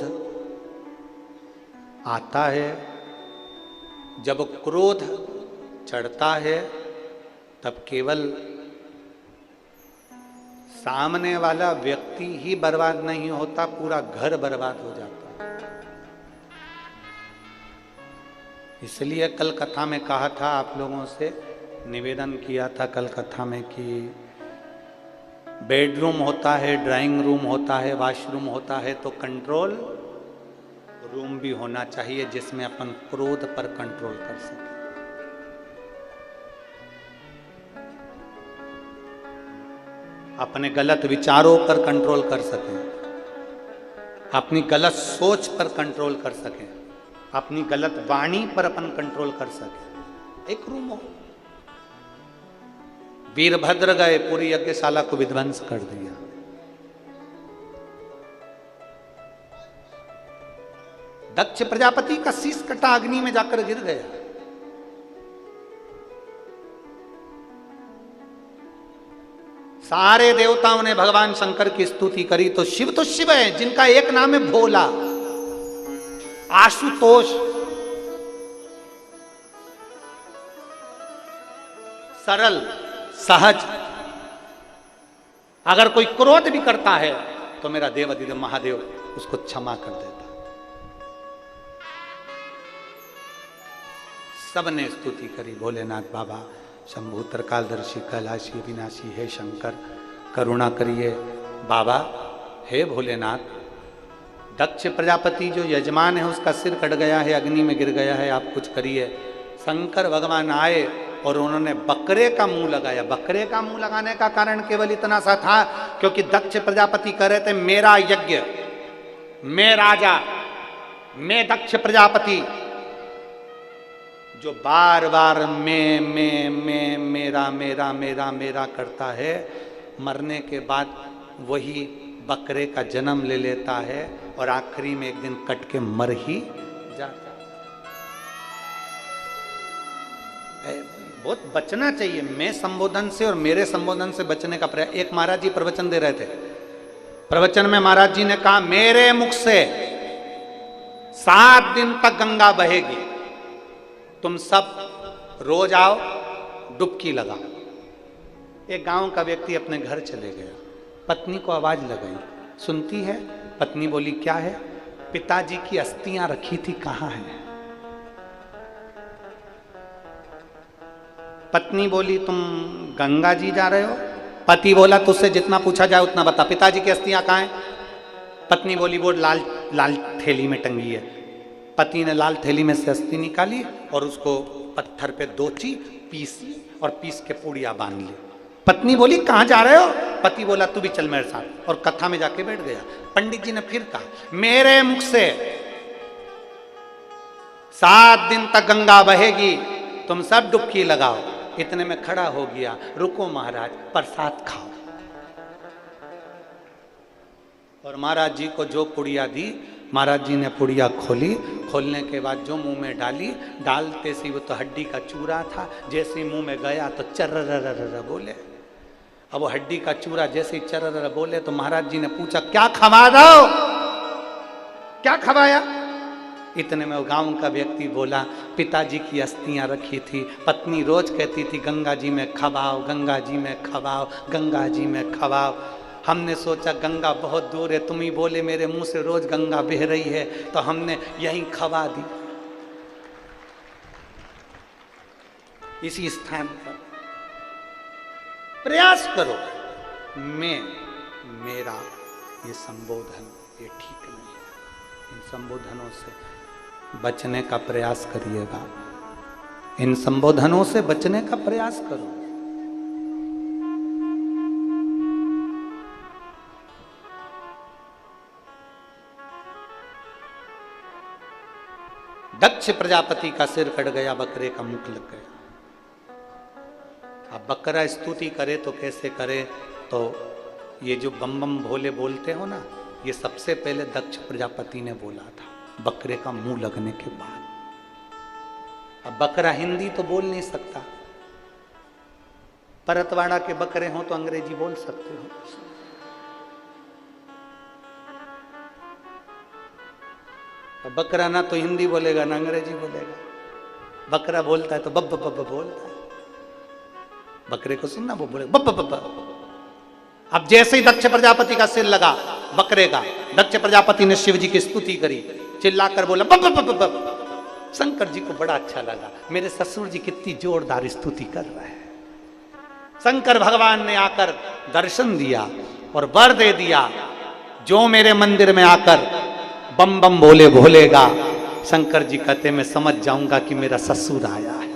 आता है, जब क्रोध चढ़ता है, तब केवल सामने वाला व्यक्ति ही बर्बाद नहीं होता, पूरा घर बर्बाद हो जाता है। इसलिए कल कथा में कहा था, आप लोगों से निवेदन किया था कल कथा में कि बेडरूम होता है, ड्राइंग रूम होता है, वॉशरूम होता है, तो कंट्रोल रूम भी होना चाहिए जिसमें अपन क्रोध पर कंट्रोल कर सके। अपने गलत विचारों पर कंट्रोल कर सकें, अपनी गलत सोच पर कंट्रोल कर सकें, अपनी गलत वाणी पर अपन कंट्रोल कर सकें। एक रूम हो। वीरभद्र गए, पूरी यज्ञशाला को विध्वंस कर दिया। दक्ष प्रजापति का शीश कटा अग्नि में जाकर गिर गया। सारे देवताओं ने भगवान शंकर की स्तुति करी, तो शिव है जिनका एक नाम है भोला, आशुतोष, सरल, सहज। अगर कोई क्रोध भी करता है तो मेरा देवाधिदेव महादेव उसको क्षमा कर देता। सबने स्तुति करी, भोलेनाथ बाबा, शंभु त्रिकालदर्शी, कैलाशी, विनाशी, हे शंकर करुणा करिए बाबा, हे भोलेनाथ। दक्ष प्रजापति जो यजमान है उसका सिर कट गया है, अग्नि में गिर गया है, आप कुछ करिए। शंकर भगवान आए और उन्होंने बकरे का मुंह लगाया। बकरे का मुंह लगाने का कारण केवल इतना सा था क्योंकि दक्ष प्रजापति कह रहे थे, मेरा यज्ञ, मैं राजा, मैं दक्ष प्रजापति, जो बार बार मैं मेरा मेरा मेरा मेरा करता है, मरने के बाद वही बकरे का जन्म ले लेता है और आखिरी में एक दिन कट के मर ही जाता है। बहुत बचना चाहिए मैं संबोधन से और मेरे संबोधन से बचने का प्रयास। एक महाराज जी प्रवचन दे रहे थे, प्रवचन में महाराज जी ने कहा, मेरे मुख से 7 दिन तक गंगा बहेगी, तुम सब रोज आओ, डुबकी लगाओ। एक गांव का व्यक्ति अपने घर चले गया, पत्नी को आवाज लगाई, सुनती है। पत्नी बोली, क्या है? पिताजी की अस्थियां रखी थी, कहां है? पत्नी बोली, तुम गंगा जी जा रहे हो? पति बोला, तुझसे जितना पूछा जाए उतना बता, पिताजी की अस्थियां कहां है? पत्नी बोली, वो लाल लाल थैली में टंगी है। पति ने लाल थैली में से अस्थि निकाली और उसको पत्थर पे दोची, पीसी और पीस के पूड़िया बांध ली। पत्नी बोली, कहां जा रहे हो? पति बोला, तू भी चल मेरे साथ, और कथा में जाके बैठ गया। पंडित जी ने फिर कहा, मेरे मुख से 7 दिन तक गंगा बहेगी, तुम सब डुबकी लगाओ। इतने में खड़ा हो गया, रुको महाराज, प्रसाद खाओ। और महाराज जी को जो पुड़िया दी, महाराज जी ने पुड़िया खोली। खोलने के बाद जो मुंह में डाली, डालते सी वो तो हड्डी का चूरा था। जैसे मुंह में गया तो चर्र बोले। अब वो हड्डी का चूरा जैसे ही चर्र बोले तो महाराज जी ने पूछा, क्या खवा दो? क्या खवाया? इतने में वो गांव का व्यक्ति बोला, पिताजी की अस्थियां रखी थी, पत्नी रोज कहती थी गंगा जी में खवाओ, गंगा जी में खवाओ, गंगा जी में खवाओ। हमने सोचा गंगा बहुत दूर है, तुम ही बोले मेरे मुंह से रोज गंगा बह रही है, तो हमने यहीं खवा दी, इसी स्थान पर। प्रयास करो, मैं मेरा ये संबोधन ये ठीक नहीं है। इन संबोधनों से बचने का प्रयास करिएगा, इन संबोधनों से बचने का प्रयास करो। दक्ष प्रजापति का सिर कट गया, बकरे का मुख लग गया। अब बकरा स्तुति करे तो कैसे करे? तो ये जो बम बम भोले बोलते हो ना, ये सबसे पहले दक्ष प्रजापति ने बोला था, बकरे का मुंह लगने के बाद। अब बकरा हिंदी तो बोल नहीं सकता, परतवाड़ा के बकरे हो तो अंग्रेजी बोल सकते हो। अब बकरा ना तो हिंदी बोलेगा ना अंग्रेजी बोलेगा, बकरा बोलता है तो बब बब बब बोलता है। बकरे को सुनना, वो बोले बब बब बब। अब जैसे ही दक्ष प्रजापति का सिर लगा बकरे का, दक्ष प्रजापति ने शिव जी की स्तुति करी, चिल्लाकर बोला बब बब बब बब। शंकर जी को बड़ा अच्छा लगा, मेरे ससुर जी कितनी जोरदार स्तुति कर रहे हैं। शंकर भगवान ने आकर दर्शन दिया और वर दे दिया, जो मेरे मंदिर में आकर बम बम बोले भोलेगा, शंकर जी कहते मैं समझ जाऊंगा कि मेरा ससुर आया है।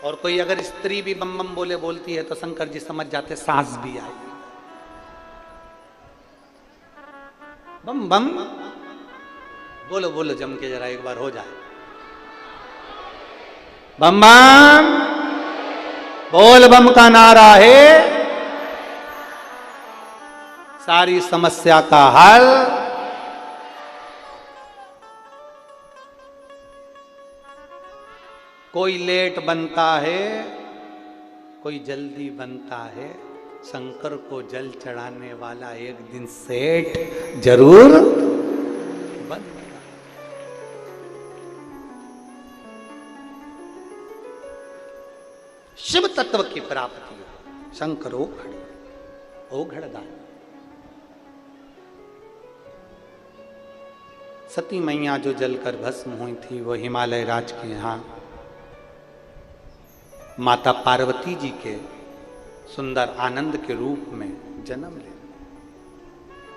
और कोई अगर स्त्री भी बम बम बोले बोलती है तो शंकर जी समझ जाते सास भी आई। बम बम बोलो बोलो जम के जरा एक बार हो जाए। बम बम बोल बम का नारा है सारी समस्या का हल। कोई लेट बनता है, कोई जल्दी बनता है, शंकर को जल चढ़ाने वाला एक दिन सेठ जरूर बनेगा। शिव तत्व की प्राप्ति हो, शंकर ओ घड़दान। सती मैया जो जलकर भस्म हुई थी वो हिमालय राज के यहां माता पार्वती जी के सुंदर आनंद के रूप में जन्म ले,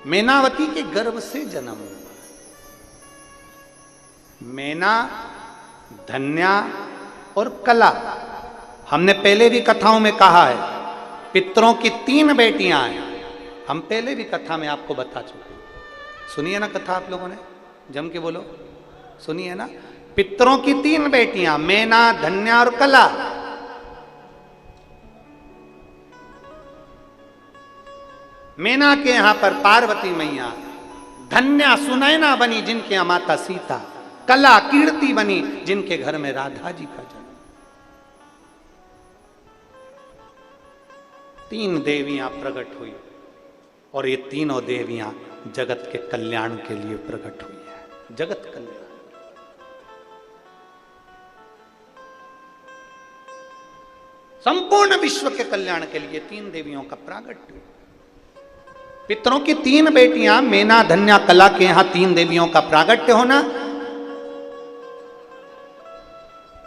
मैनावती के गर्भ से जन्म हुआ। मैना, धन्या और कला, हमने पहले भी कथाओं में कहा है पितरों की 3 बेटियां हैं। हम पहले भी कथा में आपको बता चुके, सुनिए ना कथा आप लोगों ने, जम के बोलो, सुनिए ना। पितरों की 3 बेटियां मैना, धन्या और कला। मैना के यहां पर पार्वती मैया, धन्या सुनैना बनी जिनके यहां माता सीता, कला कीर्ति बनी जिनके घर में राधा जी का जन्म। 3 देवियां प्रकट हुई और ये तीनों देवियां जगत के कल्याण के लिए प्रकट हुई है। जगत कल्याण, संपूर्ण विश्व के कल्याण के लिए 3 देवियों का प्रागट्य। पितरों की 3 बेटियां मैना, धन्या, कला के यहां 3 देवियों का प्रागट्य होना,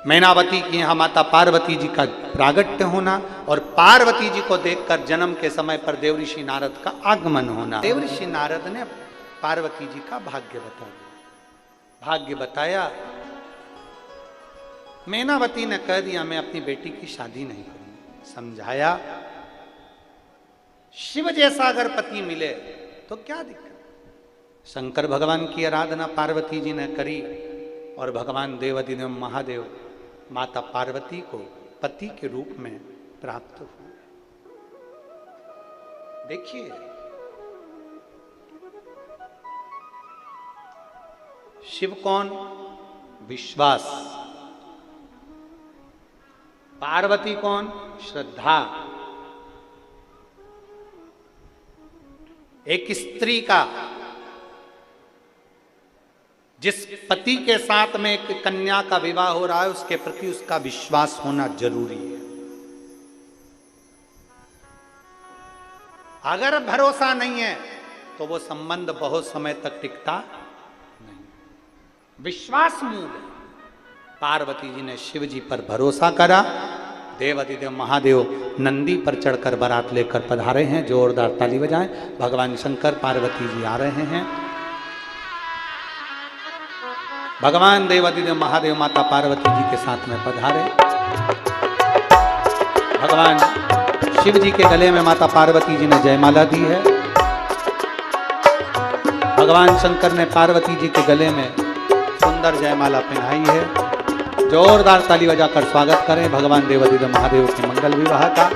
मैनावती की यहां माता पार्वती जी का प्रागट्य होना और पार्वती जी को देखकर जन्म के समय पर देवऋषि नारद का आगमन होना। देवऋषि नारद ने पार्वती जी का भाग्य बताया। भाग्य बताया, मैनावती ने कह दिया मैं अपनी बेटी की शादी नहीं करूंगी। समझाया, शिव जैसा अगर पति मिले तो क्या दिक्कत। शंकर भगवान की आराधना पार्वती जी ने करी और भगवान देवाधिदेव महादेव माता पार्वती को पति के रूप में प्राप्त हुए। देखिए, शिव कौन? विश्वास। पार्वती कौन? श्रद्धा। एक स्त्री का जिस पति के साथ में एक कन्या का विवाह हो रहा है उसके प्रति उसका विश्वास होना जरूरी है। अगर भरोसा नहीं है तो वो संबंध बहुत समय तक टिकता नहीं। विश्वास मूल है। पार्वती जी ने शिव जी पर भरोसा करा। देवाधिदेव महादेव नंदी पर चढ़कर बारात लेकर पधारे हैं। जोरदार ताली बजाएं। भगवान शंकर पार्वती जी आ रहे हैं। भगवान देवाधिदेव महादेव माता पार्वती जी के साथ में पधारे। भगवान शिव जी के गले में माता पार्वती जी ने जयमाला दी है। भगवान शंकर ने पार्वती जी के गले में सुंदर जयमाला पहनाई है। जोरदार ताली बजाकर स्वागत करें भगवान देवाधिदेव महादेव के मंगल विवाह का।